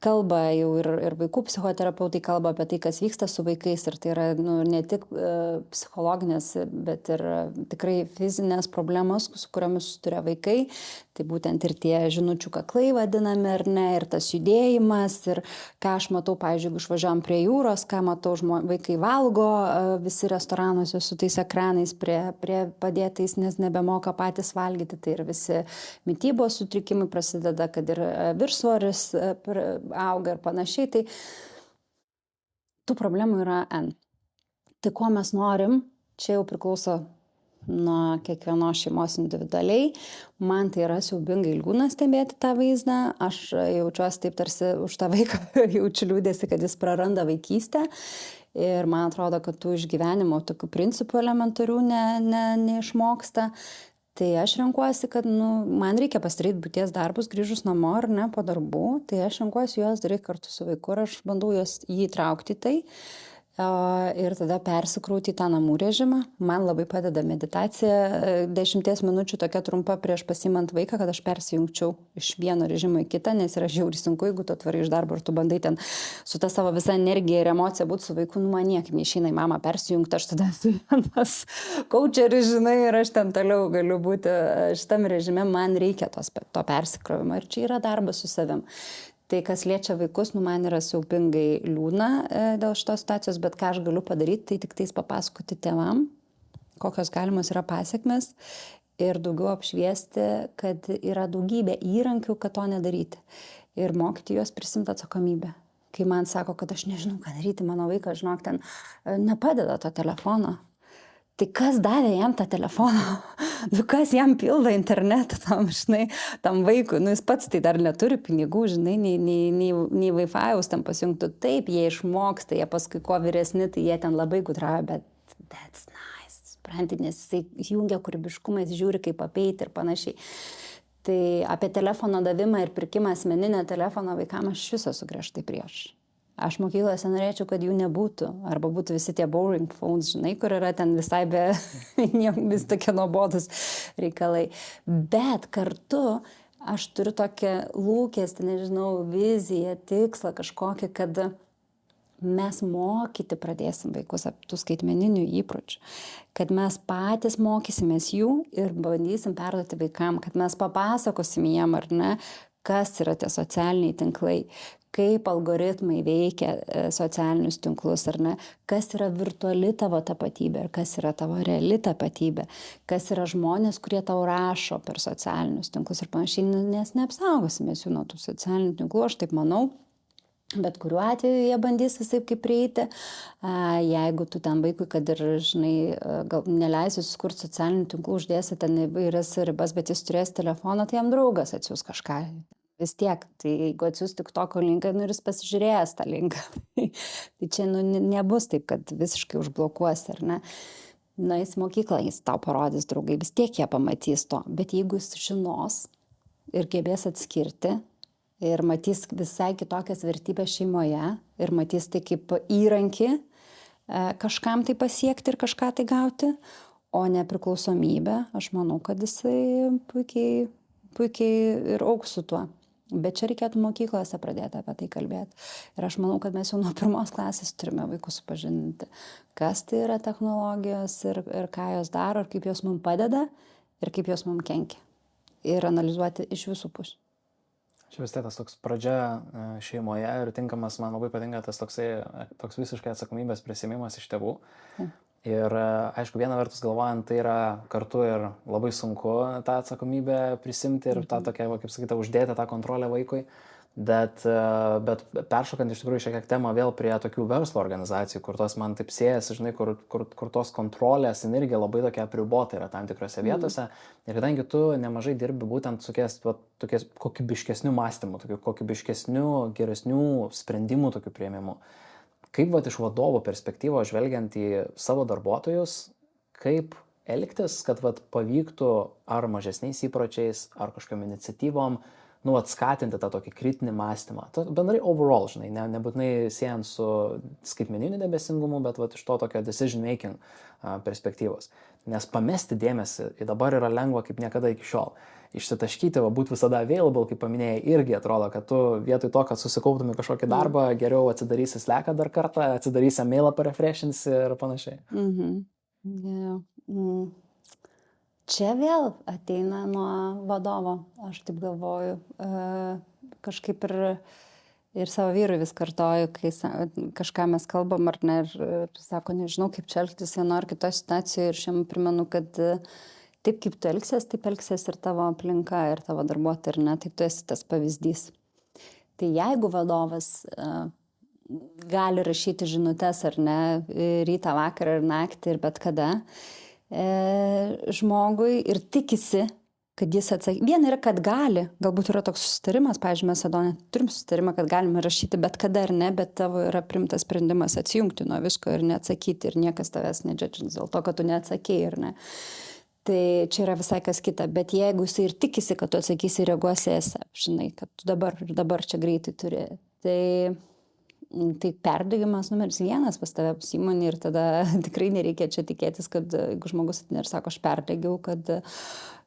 kalba jau ir vaikų psichoterapeutai kalba apie tai, kas vyksta su vaikais ir tai yra ne tik psichologinės, bet ir tikrai fizinės problemos, su kuriomis susiduria vaikai. Tai būtent ir tie žinučių kaklai vadinami, ar ne, ir tas judėjimas, ir ką aš matau, pavyzdžiui, jeigu išvažiuojam prie jūros, ką matau, vaikai valgo visi restoranuose su tais ekranais prie padėtais, nes nebemoka patys valgyti, tai ir visi mitybos sutrikimai prasideda, kad ir viršsvoris auga ir panašiai, tai tų problemų yra N. Tai ko mes norim, čia jau priklauso nuo kiekvienos šeimos individualiai. Man tai yra siaubingai liūdna stebėti tą vaizdą. Aš jaučiuosi taip tarsi už tą vaiką, jaučiu liūdėsi, kad jis praranda vaikystę. Ir man atrodo, kad tų išgyvenimo tokių principų elementarių neišmoksta. Tai aš renkuosi, kad man reikia pasidaryti būties darbus, grįžus namo ar ne po darbų. Tai aš renkuosi juos daryti kartu su vaiku ir aš bandau jį įtraukti tai. Ir tada persikrauti į tą namų režimą. Man labai padeda meditacija 10 minučių tokia trumpa prieš pasiimant vaiką, kad aš persijungčiau iš vieno režimo į kitą, nes yra žiauriai sunku, jeigu tu atvarai iš darbo ir tu bandai ten su ta savo visa energija ir emocija būti su vaiku, man niekaip neišeina į mamą persijungti, aš tada esu vienas coacheris, žinai, ir aš ten toliau galiu būti šitam režime, man reikia to persikrovimo ir čia yra darbas su savim. Tai kas liečia vaikus, man yra siaubingai liūdna dėl šitos situacijos, bet ką aš galiu padaryti, tai tik tais papasakoti tėvam, kokios galimos yra pasiekmes ir daugiau apšviesti, kad yra daugybė įrankių, kad to nedaryti ir mokyti juos prisimti atsakomybę. Kai man sako, kad aš nežinau, ką daryti, mano vaikas, žinok, ten nepadeda to telefono. Tai kas davė jam tą telefoną? Kas jam pildo internetą tam vaikui? Jis pats tai dar neturi pinigų, žinai, nei Wi-Fi'aus ten pasijungtų. Taip, jie išmoksta, jie paskui ko vyresni, tai jie ten labai gudrauja, bet that's nice, supranti, nes jisai jungia kūrybiškumą, jis žiūri kaip apeiti ir panašiai. Tai apie telefono davimą ir pirkimą asmeninę telefoną vaikams aš viso sugriežtai prieš. Aš mokyklose norėčiau, kad jų nebūtų, arba būtų visi tie boring phones, žinai, kur yra ten visai vis tokie nuobodus reikalai. Bet kartu aš turiu tokią lūkestį, nežinau, viziją, tikslą kažkokį, kad mes mokyti pradėsim vaikus tų skaitmeninių įpročių, kad mes patys mokysimės jų ir bandysim perduoti vaikam, kad mes papasakosim jiem, ar ne, kas yra tie socialiniai tinklai, kaip algoritmai veikia socialinius tinklus, ar ne, kas yra virtuali tavo tapatybė ir kas yra tavo reali tapatybė, kas yra žmonės, kurie tau rašo per socialinius tinklus ir panašiai, nes neapsaugosime jų nuo tų socialinių tinklų, aš taip manau. Bet kuriuo atveju jie bandys visaip kaip prieiti, jeigu tu ten vaikui, kad ir, žinai, gal neleisi susikurti socialinių tinklų, uždėsi ten įvairias ribas, bet jis turės telefoną, tai jam draugas atsiūs kažką. Vis tiek, tai jeigu atsiūs tik tokio linką, ir jis pasižiūrėjęs tą linką. Tai čia nebus taip, kad visiškai užblokuosi, ar ne? Na, jis mokyklą, jis tau parodys draugai, vis tiek jie pamatys to. Bet jeigu jis žinos ir gebės atskirti, ir matys visai kitokias vertybės šeimoje, ir matys tai kaip įrankį kažkam tai pasiekti ir kažką tai gauti, o nepriklausomybę, aš manau, kad jisai puikiai ir augs su tuo. Bet čia reikėtų mokyklose pradėti apie tai kalbėti. Ir aš manau, kad mes jau nuo 1 klasės turime vaikus supažindinti, kas tai yra technologijos ir ką jos daro, ir kaip jos mums padeda, ir kaip jos mums kenkia. Ir analizuoti iš visų pusių. Čia vis tiek tas toks pradžia šeimoje ir tinkamas, man labai patinka tas toks visiškai atsakomybės prisimimas iš tėvų. Ir aišku, viena vertus galvojant, tai yra kartu ir labai sunku tą atsakomybę prisimti ir tą tokią, kaip sakyta, uždėti tą kontrolę vaikui. Bet peršokant iš tikrųjų šiek tiek temą vėl prie tokių verslo organizacijų, kur tos man taip siejasi, žinai, kur tos kontrolės energija labai tokia apribota yra tam tikrose vietose. Ir kadangi tu nemažai dirbi būtent su tokiais kokybiškesnių mąstymų, tokių kokybiškesnių, geresnių sprendimų tokių priėmimų, kaip iš vadovo perspektyvos žvelgiant į savo darbuotojus, kaip elgtis, kad pavyktų ar mažesniais įpročiais, ar kažkokiom iniciatyvom, atskatinti tą tokį kritinį mąstymą. Bendrai overall, žinai, nebūtinai siejant su skaitmeniniu debesingumu, bet iš to tokio decision making perspektyvos. Nes pamesti dėmesį dabar yra lengva kaip niekada iki šiol. Išsitaškyti, būti visada available, kaip paminėjai, irgi atrodo, kad tu vietoj to, kad susikauptum į kažkokį darbą, geriau atsidarysi Slacką dar kartą, atsidarysi mailą parefreshinsi ir panašiai. Čia vėl ateina nuo vadovo, aš taip galvoju, kažkaip ir savo vyrui vis kartoju, kai kažką mes kalbam ar ne, ir sako, nežinau, kaip čia elgtis vieno ar kitoje situacijoje, ir šiam primenu, kad taip kaip tu elgsies, taip elgsies ir tavo aplinka, ir tavo darbuotojai, ir ne, tai tu esi tas pavyzdys. Tai jeigu vadovas gali rašyti žinutes ar ne, rytą, vakarą ir naktį ir bet kada, žmogui ir tikisi, kad jis atsakys. Viena yra, kad gali, galbūt yra toks susitarimas, pavyzdžiui, mes Adonė turim susitarimą, kad galime rašyti bet kada ar ne, bet tavo yra primtas sprendimas atsijungti nuo visko ir neatsakyti, ir niekas tavęs nedžedžins dėl to, kad tu neatsakėjai ar ne. Tai čia yra visai kas kita, bet jeigu jisai ir tikisi, kad tu atsakysi ir reaguosi esą, žinai, kad tu dabar čia greitai turi, tai perdegimas numeris 1 pas tave įmonė, ir tada tikrai nereikia čia tikėtis, kad jeigu žmogus ir sako, aš perdegiau, kad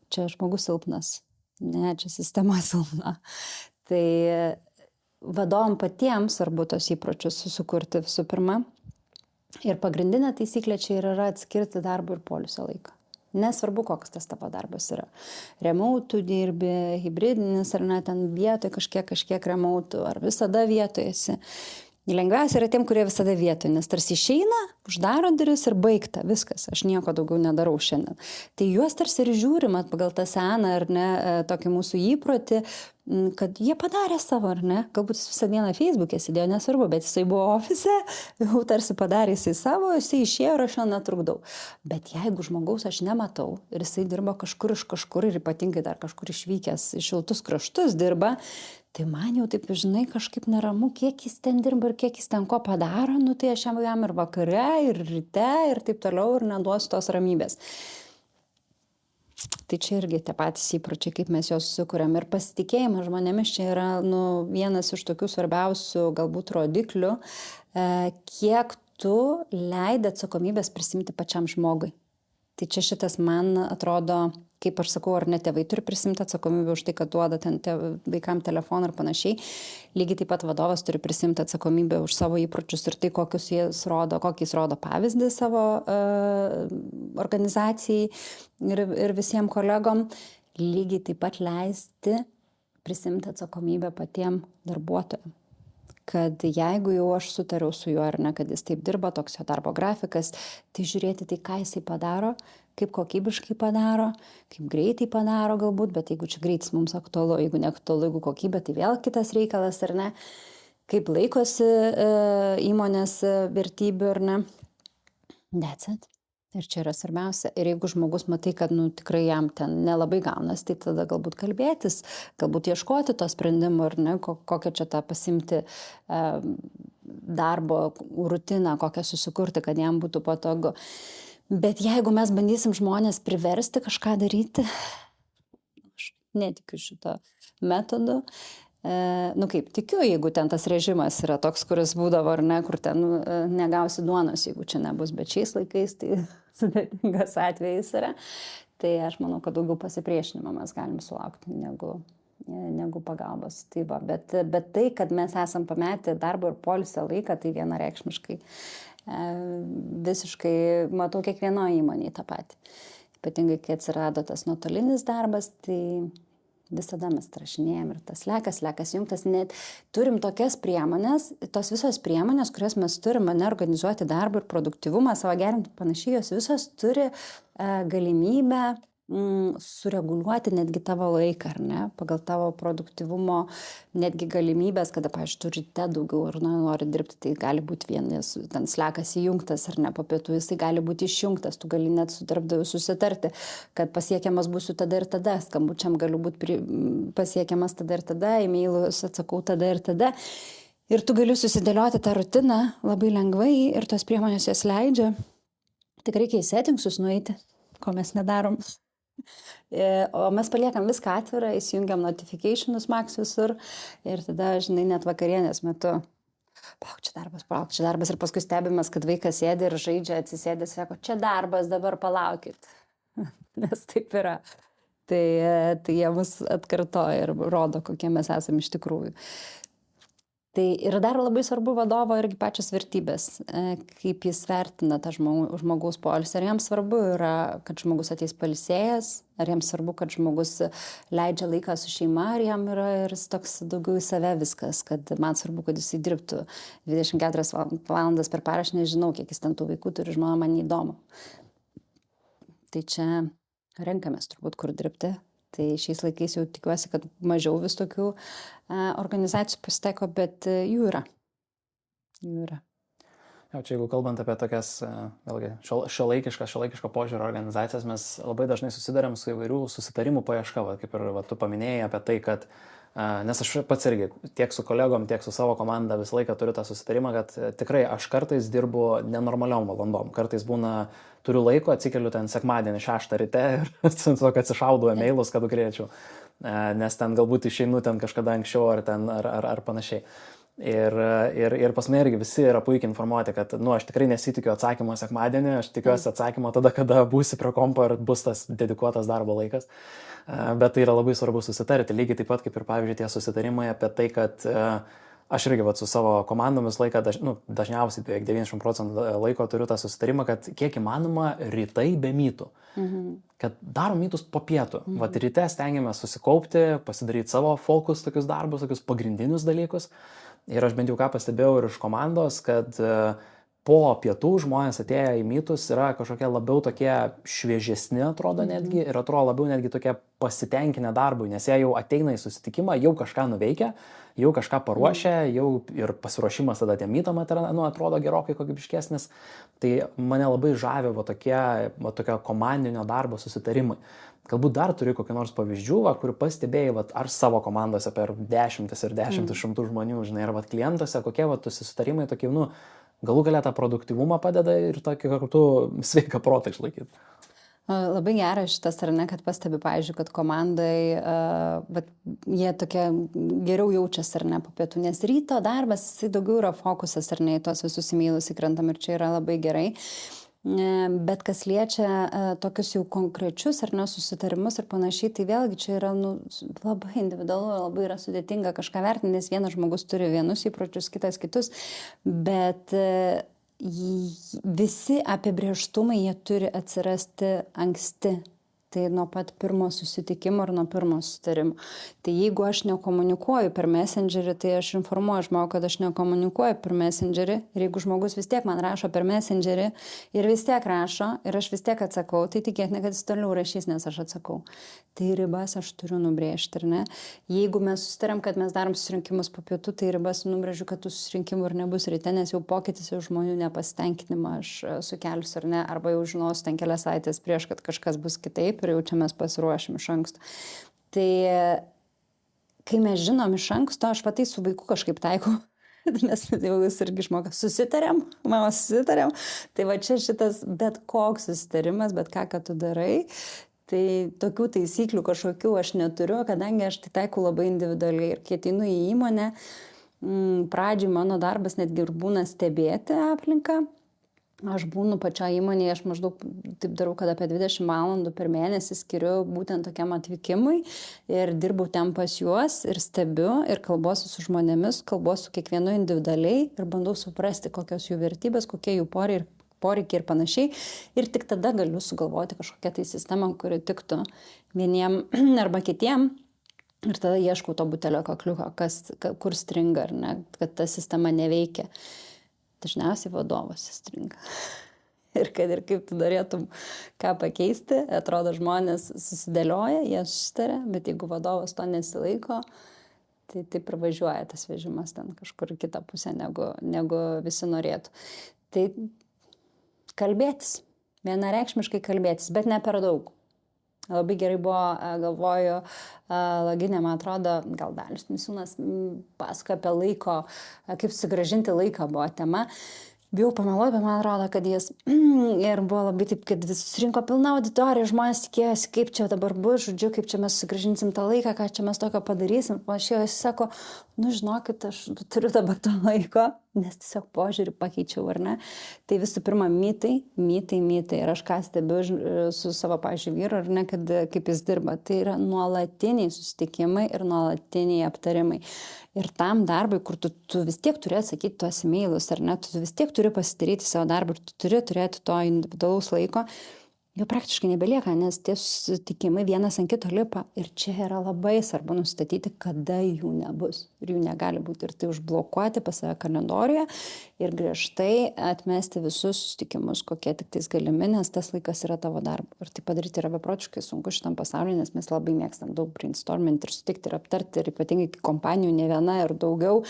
čia žmogus silpnas. Ne, čia sistema silpna. Tai vadovom patiems svarbu tos įpročius susikurti visų pirma. Ir pagrindinė taisyklė čia yra atskirti darbo ir poilsio laiką. Nesvarbu, koks tas tavo darbas yra. Remote dirbi, hybridinis ar ne, ten vietoj kažkiek remote, ar visada vietoje esi. Lengviausia yra tiem, kurie visada vietoje, nes tarsi išeina, uždaro duris ir baigta, viskas, aš nieko daugiau nedarau šiandien. Tai juos tarsi ir žiūrima pagal tą seną ar ne, tokį mūsų įprotį, kad jie padarė savo, ar ne, galbūt jis visą dieną Facebook'e sėdėjo, nesvarbu, bet jisai buvo ofise, jau tarsi padarė jisai savo, jisai išėjo ir aš jo netrukdau. Bet jeigu žmogaus aš nematau ir jisai dirba kažkur iš kažkur, ir ypatingai dar kažkur išvykęs iš šiltus kraštus dirba, tai man jau taip, žinai, kažkaip neramu, kiek jis ten dirba ir kiek jis ten ko padaro, tai aš jam ir vakare, ir ryte, ir taip toliau, ir neduosiu tos ramybės. Tai čia irgi tie patys įpročiai, kaip mes juos sukuriam. Ir pasitikėjimas žmonėmis čia yra vienas iš tokių svarbiausių galbūt rodiklių, kiek tu leidi atsakomybės prisimti pačiam žmogui. Tai čia šitas man atrodo, kaip aš sakau, ar ne tėvai turi prisimti atsakomybę už tai, kad duoda ten vaikam telefoną ir panašiai. Lygiai taip pat vadovas turi prisimti atsakomybę už savo įpročius ir tai, kokį jis rodo pavyzdį savo organizacijai ir visiems kolegom. Lygiai taip pat leisti prisimti atsakomybę patiem darbuotojam. kad jeigu jau aš sutariau su juo ar ne, kad jis taip dirba, toks jo darbo grafikas, tai žiūrėti tai, ką jisai padaro, kaip kokybiškai padaro, kaip greitai padaro galbūt, bet jeigu čia greitis mums aktualu, jeigu neaktualu, jeigu kokybė, tai vėl kitas reikalas ar ne, kaip laikosi įmonės vertybių ar ne. That's it. Ir čia yra svarbiausia. Ir jeigu žmogus matai, kad tikrai jam ten nelabai gaunas, tai tada galbūt kalbėtis, galbūt ieškoti to sprendimo ar ne, kokią čia tą pasimti darbo rutiną, kokią susikurti, kad jam būtų patogu. Bet jeigu mes bandysim žmonės priversti kažką daryti, aš netikiu šito metodu. Kaip tikiu, jeigu ten tas režimas yra toks, kuris būdavo ar ne, kur ten negausi duonos, jeigu čia nebus, bet šiais laikais tai sudėtingas atvejis yra, tai aš manau, kad daugiau pasipriešinimo mes galim sulaukti negu pagalbos. Tai va, bet tai, kad mes esam pametę darbo ir poilsio laiką, tai vienareikšmiškai visiškai matau kiekvienoje įmonėje tą patį. Ypatingai, kai atsirado tas nuotolinis darbas, tai visada mes rašinėjom ir tas slekas jungtas, net turim tokias priemonės, tos visos priemonės, kurias mes turim organizuoti darbą ir produktyvumą, savo gerinti panašiai, jos visos turi galimybę sureguliuoti netgi tavo laiką, ar ne, pagal tavo produktyvumo netgi galimybės, kada, pavyzdžiui, tu ryte daugiau ar nori dirbti, tai gali būti vienas, ten slekas įjungtas ar ne, po pietų jisai gali būti išjungtas, tu gali net su darbdaviu susitarti, kad pasiekiamas būsiu tada ir tada, skambučiam galiu būti pasiekiamas tada ir tada, e-mailus atsakau tada ir tada. Ir tu gali susidėlioti tą rutiną labai lengvai ir tos priemonės jas leidžia. Tik reikia į settingsus nueiti, ko mes nedarom. O mes paliekam viską atvirą, įsijungiam notificationus max visur ir tada, žinai, net vakarienės metu palauk čia darbas ir paskui stebimas, kad vaikas sėdi ir žaidžia, atsisėdė, sako, čia darbas, dabar palaukit, nes taip yra. Tai jie mus atkartoja ir rodo, kokie mes esame iš tikrųjų. Tai ir dar labai svarbu vadovo irgi pačios vertybės, kaip jis vertina tą žmogaus poilsį. Ar jam svarbu yra, kad žmogus ateis pailsėjęs, ar jam svarbu, kad žmogus leidžia laiką su šeima, ar jam yra ir toks daugiau į save viskas, kad man svarbu, kad jisai dirbtų 24 valandas per parą, aš nežinau, kiek jis ten tų vaikų turi, žmona, man neįdomu. Tai čia renkamės turbūt, kur dirbti. Tai šiais laikais jau tikiuosi, kad mažiau vis tokių organizacijų pasitaiko, bet jų yra. Jau čia, jeigu kalbant apie tokias, vėlgi, šiuolaikiško požiūrio organizacijas, mes labai dažnai susidarėm su įvairių susitarimų paieška, kaip ir tu paminėjai apie tai, kad, nes aš pats irgi tiek su kolegom, tiek su savo komanda visą laiką turiu tą susitarimą, kad tikrai aš kartais dirbu nenormaliom valandom, kartais būna, turiu laiko, atsikeliu ten sekmadienį 6 ryte ir tiesiog atsišaudau e-mailus, kad galėčiau, nes ten galbūt išeinu ten kažkada anksčiau ar panašiai. Ir pas mane irgi visi yra puikiai informuoti, kad aš tikrai nesitikiu atsakymo sekmadienį, aš tikiuosi atsakymo tada, kada būsi prie kompo ir bus tas dedikuotas darbo laikas. Bet tai yra labai svarbu susitarti, lygiai taip pat kaip ir pavyzdžiui tie susitarimai apie tai, kad aš irgi su savo komandomis laiką, dažniausiai beveik 90% laiko turiu tą susitarimą, kad kiek įmanoma rytai be mytų. Kad darom mytus po pietų. Ryte stengiamės susikaupti, pasidaryti savo fokus tokius darbus, tokius pagrindinius dalykus. Ir aš bent jau ką pastebėjau ir iš komandos, kad po pietų žmonės atėję į mytus yra kažkokie labiau tokie šviežesni, atrodo netgi, ir atrodo labiau netgi tokie pasitenkinę darbui, nes jie jau ateina į susitikimą, jau kažką nuveikia, jau kažką paruošia, jau ir pasiruošimas tada tiem mytam atrodo gerokai kokybiškesnis. Tai mane labai žavi tokia komandinio darbo susitarimai. Galbūt dar turi kokį nors pavyzdžių, kur pastebėjai ar savo komandose per dešimtis šimtų žmonių, žinai, ar klientuose, kokie susitarimai tokie, galų galia tą produktyvumą padeda ir tokį kartu sveiką protą išlaikyti. Labai geras šitas, ar ne, kad pastebi, pavyzdžiui, kad komandai, jie tokie geriau jaučiasi, ar ne, po pietų, nes ryto darbas, jisai daugiau yra fokusas, ar ne, į tos visus e-mailus įkrentam ir čia yra labai gerai. Bet kas liečia tokius jau konkrečius ar ne susitarimus ir panašiai, tai vėlgi čia yra labai individualu, labai yra sudėtinga kažką vertinti, nes vienas žmogus turi vienus įpročius, kitas kitus, bet visi apibrėžtumai jie turi atsirasti anksti Tai nuo pat pirmo susitikimo ir nuo pirmo susitarimo. Tai jeigu aš nekomunikuoju per Messengerį, tai aš informuoju žmogų, kad aš nekomunikuoju per Messengerį. Ir jeigu žmogus vis tiek man rašo per Messengerį ir vis tiek rašo ir aš vis tiek atsakau, tai tikėtina, kad jis toliau rašys, nes aš atsakau. Tai ribas aš turiu nubrėžti, ar ne? Jeigu mes susitariam, kad mes darom susirinkimus po pietų, tai ribas nubrėžiu, kad tų susirinkimų ir nebus ryte, nes jau pokytis jau žmonių nepasitenkinimą aš sukelsiu, ar ne? Arba jau žinosiu ten kelias savaitės prieš, kad kažkas bus kitaip. Ir jau čia mes pasiruošim iš anksto. Tai kai mes žinom iš anksto, aš patai su vaiku kažkaip taikau, nes jau jis irgi išmoka, susitarėm, mama susitarėm, tai va čia šitas bet koks susitarimas, bet ką tu darai, tai tokių taisyklių kažkokių aš neturiu, kadangi aš tai taikau labai individualiai ir kai ateinu į įmonę, pradžiai mano darbas netgi ir būna stebėti aplinką. Aš būnu pačioje įmonėje, aš maždaug taip darau, kad apie 20 valandų per mėnesį skiriu būtent tokiam atvykimui ir dirbu ten pas juos ir stebiu ir kalbuosi su žmonėmis, kalbuosi su kiekvienu individualiai ir bandau suprasti, kokios jų vertybės, kokie jų poreikiai ir panašiai. Ir tik tada galiu sugalvoti kažkokią tai sistemą, kuri tiktų vieniem arba kitiem. Ir tada ieškau to butelio kakliuko, kur stringa, ar ne, kad ta sistema neveikia. Dažniausiai vadovas stringa. Ir kad ir kaip tu norėtum ką pakeisti, atrodo žmonės susidėlioja, jie susitaria, bet jeigu vadovas to nesilaiko, tai taip ir važiuoja tas vežimas ten kažkur į kitą pusę, negu visi norėtų. Tai kalbėtis, vienareikšmiškai kalbėtis, bet ne per daug. Labai gerai buvo, galvoju, Laginė, man atrodo, gal Dalius Misiūnas pasakojo apie laiko, kaip sugrąžinti laiką buvo tema. Bijau pameluoti, bet man atrodo, kad jis ir buvo labai taip, kad vis susirinko pilna auditorija, žmonės tikėjosi, kaip čia dabar bus, žodžiu, kaip čia mes sugrąžinsim tą laiką, ką čia mes tokio padarysim. Panašiai jis sako, žinokit, aš turiu dabar to laiko, nes tiesiog požiūrį pakeičiau, ar ne. Tai visų pirma, mitai. Ir aš ką stebiu su savo, pavyzdžiui, vyru, ar ne, kad kaip jis dirba. Tai yra nuolatiniai susitikimai ir nuolatiniai aptarimai. Ir tam darbui, kur tu vis tiek turi atsakyti tuos e-mailus, ar ne, tu vis tiek turi pasidaryti savo darbą ir tu turi turėti to individualaus laiko, jau praktiškai nebelieka, nes tie susitikimai vienas ant kito lipa. Ir čia yra labai svarbu nustatyti, kada jų nebus. Ir jų negali būti. Ir tai užblokuoti pas save kalendoriuje ir griežtai atmesti visus susitikimus, kokie tik tais galimi, nes tas laikas yra tavo darbo. Ir tai padaryti yra beprotiškai sunku šitam pasaulyje, nes mes labai mėgstam daug brainstorminti ir sutikti ir aptarti. Ir ypatingai kompanijų ne viena ir daugiau,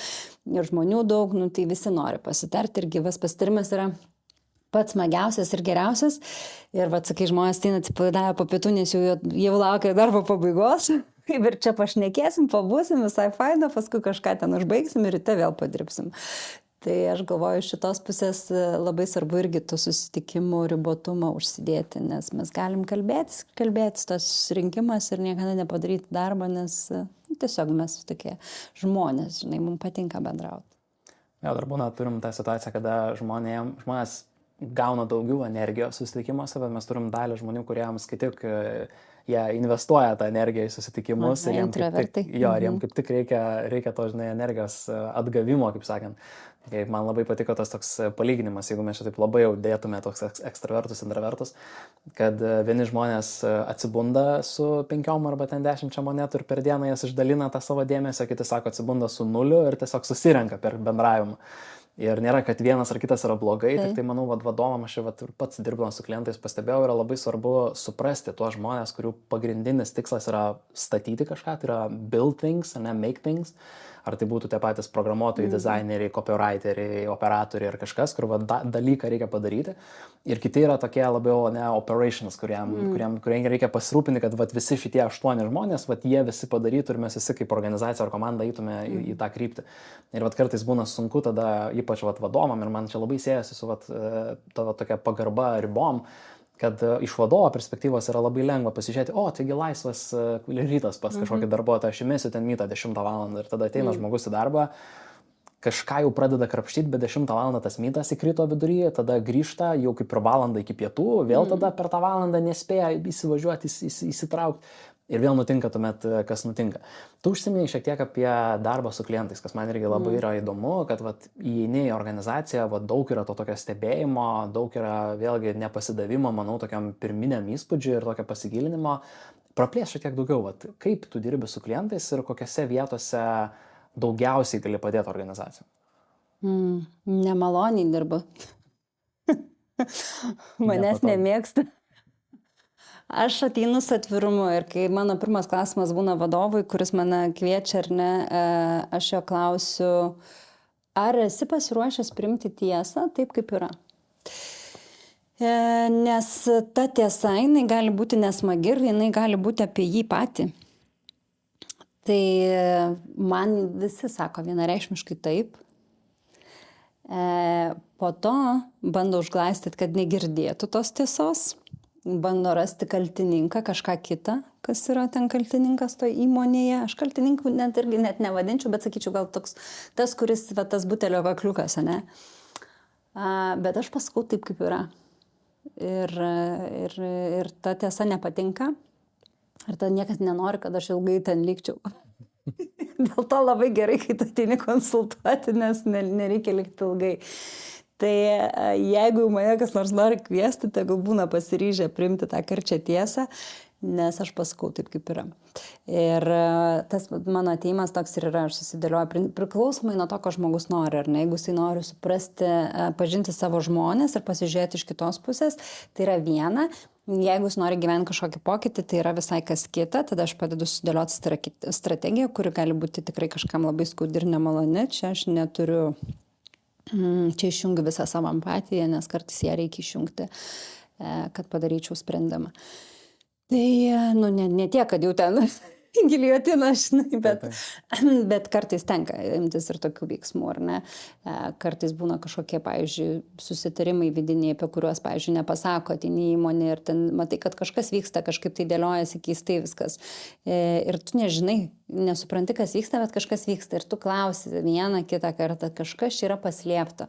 ir žmonių daug, tai visi nori pasitarti. Ir gyvas pasitarimas yra pats smagiausias ir geriausias. Ir sakai, žmonės tai atsipalaidavę po pietų, nes jau laukia darbo pabaigos. Ir čia pašnekėsim, pabūsim, visai faina, paskui kažką ten užbaigsim ir ryte vėl padirbsim. Tai aš galvoju, šitos pusės labai svarbu irgi tų susitikimų ribotumą užsidėti, nes mes galim kalbėtis, tas susirinkimas ir niekada nepadaryti darbą, nes tiesiog mes tokie žmonės, žinai, mums patinka bendrauti. Jo, dar būna, turim tą situaciją, kada žmonės gauna daugiau energijos susitikimuose, bet mes turim dalį žmonių, kuriems kaip tik jie investuoja tą energiją į susitikimus ir jiem kaip tik reikia to, žinai, energijos atgavimo, kaip sakant. Man labai patiko tas toks palyginimas, jeigu mes čia taip labai jau dėtume toks ekstravertus, intravertus, kad vieni žmonės atsibunda su 5 arba 10 monetų ir per dieną jas išdalina tą savo dėmesio, kiti sako atsibunda su 0 ir tiesiog susirenka per bendravimą. Ir nėra, kad vienas ar kitas yra blogai, tik tai manau, vadovam aš ir pats dirbdamas su klientais pastebėjau, yra labai svarbu suprasti tuos žmonės, kurių pagrindinis tikslas yra statyti kažką, tai yra build things, ne make things. Ar tai būtų tie patys programuotojai, dizaineriai, copywriteriai, operatoriai ar kažkas, kur dalyką reikia padaryti. Ir kiti yra tokie labiau operations, kuriem reikia pasirūpinti, kad visi šitie 8 žmonės, jie visi padarytų ir mes visi kaip organizacija ar komanda eitume į tą kryptį. Ir kartais būna sunku tada, ypač vadovam, ir man čia labai siejasi su tavo tokia pagarba ribom, kad iš vadovo perspektyvos yra labai lengva pasižiūrėti, taigi laisvas rytas pas kažkokį darbuotoją, aš įmesiu ten mytą 10 valandą ir tada ateina žmogus į darbą, kažką jau pradeda krapštyti, bet 10 valandą tas mytas įkrito viduryje, tada grįžta jau kaip per valandą iki pietų, vėl tada per tą valandą nespėja įsivažiuoti, įsitraukti ir vėl nutinka tuomet, kas nutinka. Tu užsiminėjai šiek tiek apie darbą su klientais, kas man irgi labai yra įdomu, kad vat, įeini į organizaciją, vat, daug yra to tokio stebėjimo, daug yra vėlgi nepasidavimo, manau, tokiam pirminiam įspūdžiui ir tokio pasigilinimo. Praplės šiek tiek daugiau, vat, kaip tu dirbi su klientais ir kokiose vietose daugiausiai gali padėti organizacijom? Nemaloniai dirbu. Manęs nemėgsta. Aš ateinu su atvirumu ir kai mano pirmas klausimas būna vadovui, kuris mane kviečia ar ne, aš jo klausiu, ar esi pasiruošęs priimti tiesą taip, kaip yra. Nes ta tiesa, jinai gali būti nesmagi ir jinai gali būti apie jį patį. Tai man visi sako vienareikšmiškai taip. Po to bando užglaistyti, kad negirdėtų tos tiesos. Bando rasti kaltininką, kažką kitą, kas yra ten kaltininkas toje įmonėje. Aš kaltininkų net nevadinčiau, bet sakyčiau gal toks, tas, kuris tas butelio kakliukas, ne? Bet aš pasakau taip, kaip yra. Ir ta tiesa nepatinka. Ir tada niekas nenori, kad aš ilgai ten likčiau. Dėl to labai gerai, kai tu ateini konsultuoti, nes nereikia likti ilgai. Tai jeigu mane kas nors nori kviesti, tai gal būna pasiryžę priimti tą karčią tiesą, nes aš pasakau taip, kaip yra. Ir tas mano ateimas toks ir yra, aš susidėlioju priklausomai nuo to, ko žmogus nori, ar ne. Jeigu jisai nori suprasti, pažinti savo žmonės ir pasižiūrėti iš kitos pusės, tai yra viena. Jeigu jis nori gyventi kažkokį pokytį, tai yra visai kas kita, tada aš padedu sudėlioti strategiją, kuri gali būti tikrai kažkam labai skaudi ir nemaloni. Čia aš neturiu... Čia išjungiu visą savo empatiją, nes kartais ją reikia išjungti, kad padaryčiau sprendimą. Tai, ne tiek, kad jau ten giliotina, žinai, bet kartais tenka imtis ir tokių veiksmų, ar ne? Kartais būna kažkokie, pavyzdžiui, susitarimai vidiniai, apie kuriuos, pavyzdžiui, nepasako ateini į įmonę ir ten matai, kad kažkas vyksta, kažkaip tai dėliojasi keistai viskas. Ir tu nežinai, nesupranti, kas vyksta, bet kažkas vyksta ir tu klausi vieną kitą kartą, kažkas yra paslėpto.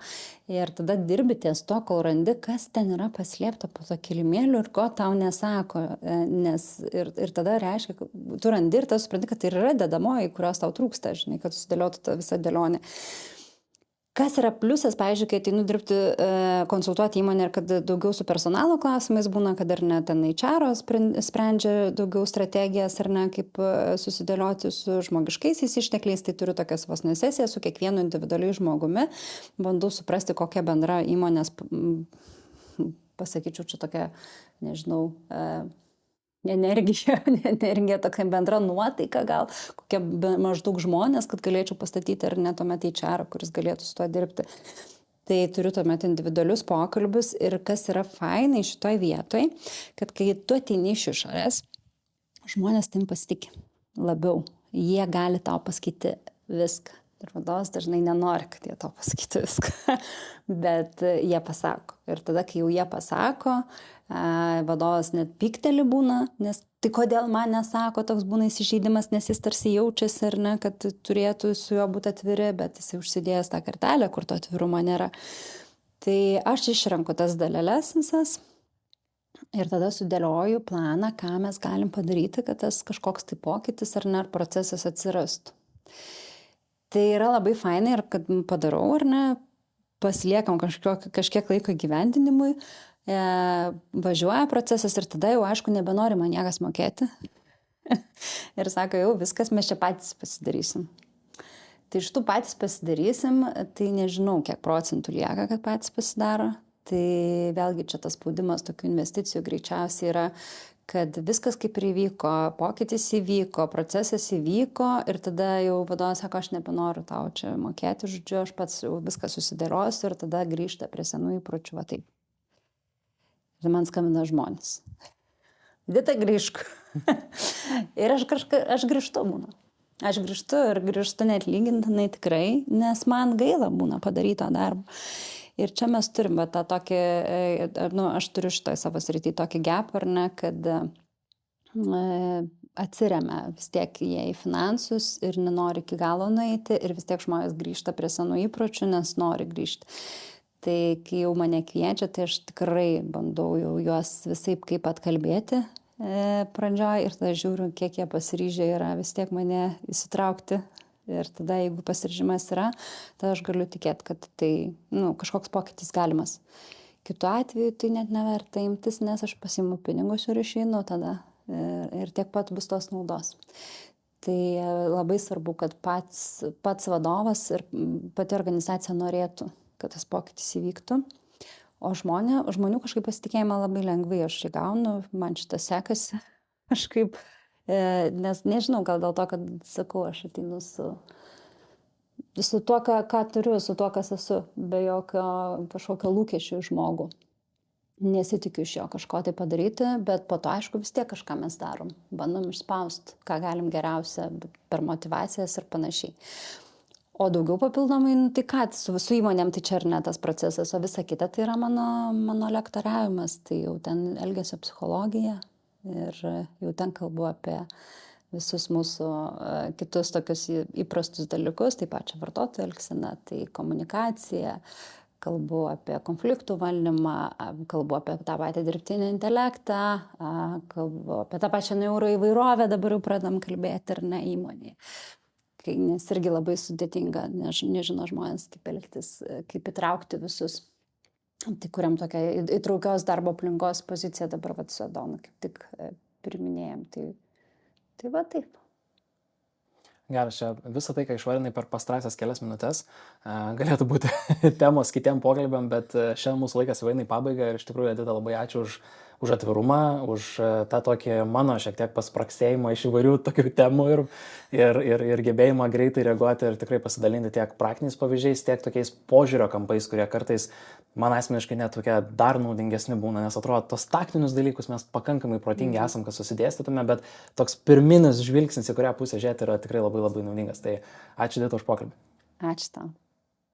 Ir tada dirbi ties to, kol randi, kas ten yra paslėpto po to kilimėliu ir ko tau nesako. Ir tada reiškia, tu randi ir tada supranti, kad tai yra dedamoji, kurios tau trūksta, žinai, kad susidėliotų tą visą dėlionę. Kas yra pliusas, pavyzdžiui, kai ateinu dirbti, konsultuoti įmonę ir kad daugiau su personalo klausimais būna, kad ar ne ten HR sprendžia daugiau strategijas ar ne, kaip susidėlioti su žmogiškaisiais ištekliais, tai turiu tokias vos sesijas su kiekvienu individualiai žmogumi, bandau suprasti, kokia bendra įmonės, pasakyčiau, čia tokia, nežinau, energija, tokia bendra nuotaika gal, kokie maždaug žmonės, kad galėčiau pastatyti ar ne tuomet HR, kuris galėtų su tuo dirbti. Tai turiu tuomet individualius pokalbius ir kas yra fainai šitoj vietoj, kad kai tu ateini iš išorės, žmonės tim pasitikė labiau. Jie gali tau pasakyti viską. Ir vadovas dažnai nenori, kad jie tau pasakytų viską, bet jie pasako. Ir tada, kai jau jie pasako, vadovas net pykteli būna, nes tai kodėl man nesako, toks būna įsižeidimas, nes jis tarsi jaučiasi ar ne, kad turėtų su juo būti atviri, bet jis užsidėjęs tą kartelę, kur to atvirumo nėra. Tai aš išrenku tas daleles visas ir tada sudėlioju planą, ką mes galim padaryti, kad tas kažkoks tai pokytis ar ne, ar procesas atsirastų. Tai yra labai fainai ir kad padarau ar ne, pasiliekam kažkiek laiko gyvendinimui, važiuoja procesas ir tada jau aišku nebenori man niekas mokėti. Ir sako, jau viskas, mes čia patys pasidarysim. Tai iš tų patys pasidarysim, tai nežinau, kiek procentų lieka, kad patys pasidaro. Tai vėlgi čia tas spaudimas tokių investicijų greičiausiai yra, kad viskas kaip ir įvyko, pokytis įvyko, procesas įvyko ir tada jau vadovas sako, aš nebenoriu tau čia mokėti, žodžiu, aš pats jau viską susidėliosiu ir tada grįžta prie senų įpročių, va taip. Ir man skambina žmonės. Dita, grįžk. Ir aš grįžtu būna. Aš grįžtu net lygintinai tikrai, nes man gaila būna padaryto darbo. Ir čia mes turim tą tokį, aš turiu šitoj savo srity tokį gap, ar ne, kad atsiremia vis tiek jie į finansus ir nenori iki galo nueiti ir vis tiek žmonės grįžta prie senų įpročių, nes nori grįžti. Tai kai jau mane kviečia, tai aš tikrai bandau jau juos visaip kaip atkalbėti pradžioj ir tada žiūriu, kiek jie pasiryžę yra vis tiek mane įsitraukti. Ir tada, jeigu pasiryžimas yra, tada aš galiu tikėti, kad tai kažkoks pokytis galimas. Kitu atveju tai net neverta imtis, nes aš pasiimu pinigus ir išeinu tada ir tiek pat bus tos naudos. Tai labai svarbu, kad pats vadovas ir pati organizacija norėtų, kad tas pokytis įvyktų. O žmonių kažkaip pasitikėjimą labai lengvai aš įgaunu, man šitas sekasi kažkaip, nes nežinau, gal dėl to, kad sakau, aš ateinu su tuo, ką turiu, su tuo, kas esu, be jokio kažkokio lūkesčio iš žmogų. Nesitikiu iš jo kažko tai padaryti, bet po to, aišku, vis tiek kažką mes darom. Bandom išspausti, ką galim geriausia per motivacijas ir panašiai. O daugiau papildomai, tai ką, su įmonėm tai čia ir ne tas procesas, o visa kita tai yra mano lektoriavimas, tai jau ten elgesio psichologija ir jau ten kalbu apie visus mūsų kitus tokius įprastus dalykus, tai pačią vartotojų elgseną, tai komunikacija, kalbu apie konfliktų valdymą, kalbu apie tą patį dirbtinį intelektą, kalbu apie tą pačią neuroįvairovę, dabar jau pradam kalbėti ir ne įmonėje. Nes irgi labai sudėtinga, nežino žmonės, kaip elgtis, kaip įtraukti visus. Tai kuriam tokią įtraukios darbo aplinkos poziciją dabar su Adonu, kaip tik priminėjom. Tai va taip. Geras, čia visą tai, ką išvarinai per pastarąsias kelias minutės, galėtų būti temos kitiem pokalbiam, bet šiandien mūsų laikas jau eina į pabaigą ir iš tikrųjų, Edita, labai ačiū už atvirumą, už tą tokį mano šiek tiek paspraksėjimą iš įvairių tokių temų ir gebėjimą greitai reaguoti ir tikrai pasidalinti tiek praktiniais pavyzdžiais, tiek tokiais požiūrio kampais, kurie kartais man asmeniškai net tokie dar naudingesni būna, nes atrodo, tos taktinius dalykus mes pakankamai protingi esam, kad susidėstytume, bet toks pirminis žvilgsnis, į kurią pusę žiūrėti, yra tikrai labai labai naudingas. Tai ačiū, Edita, už pokalbį. Ačiū tau.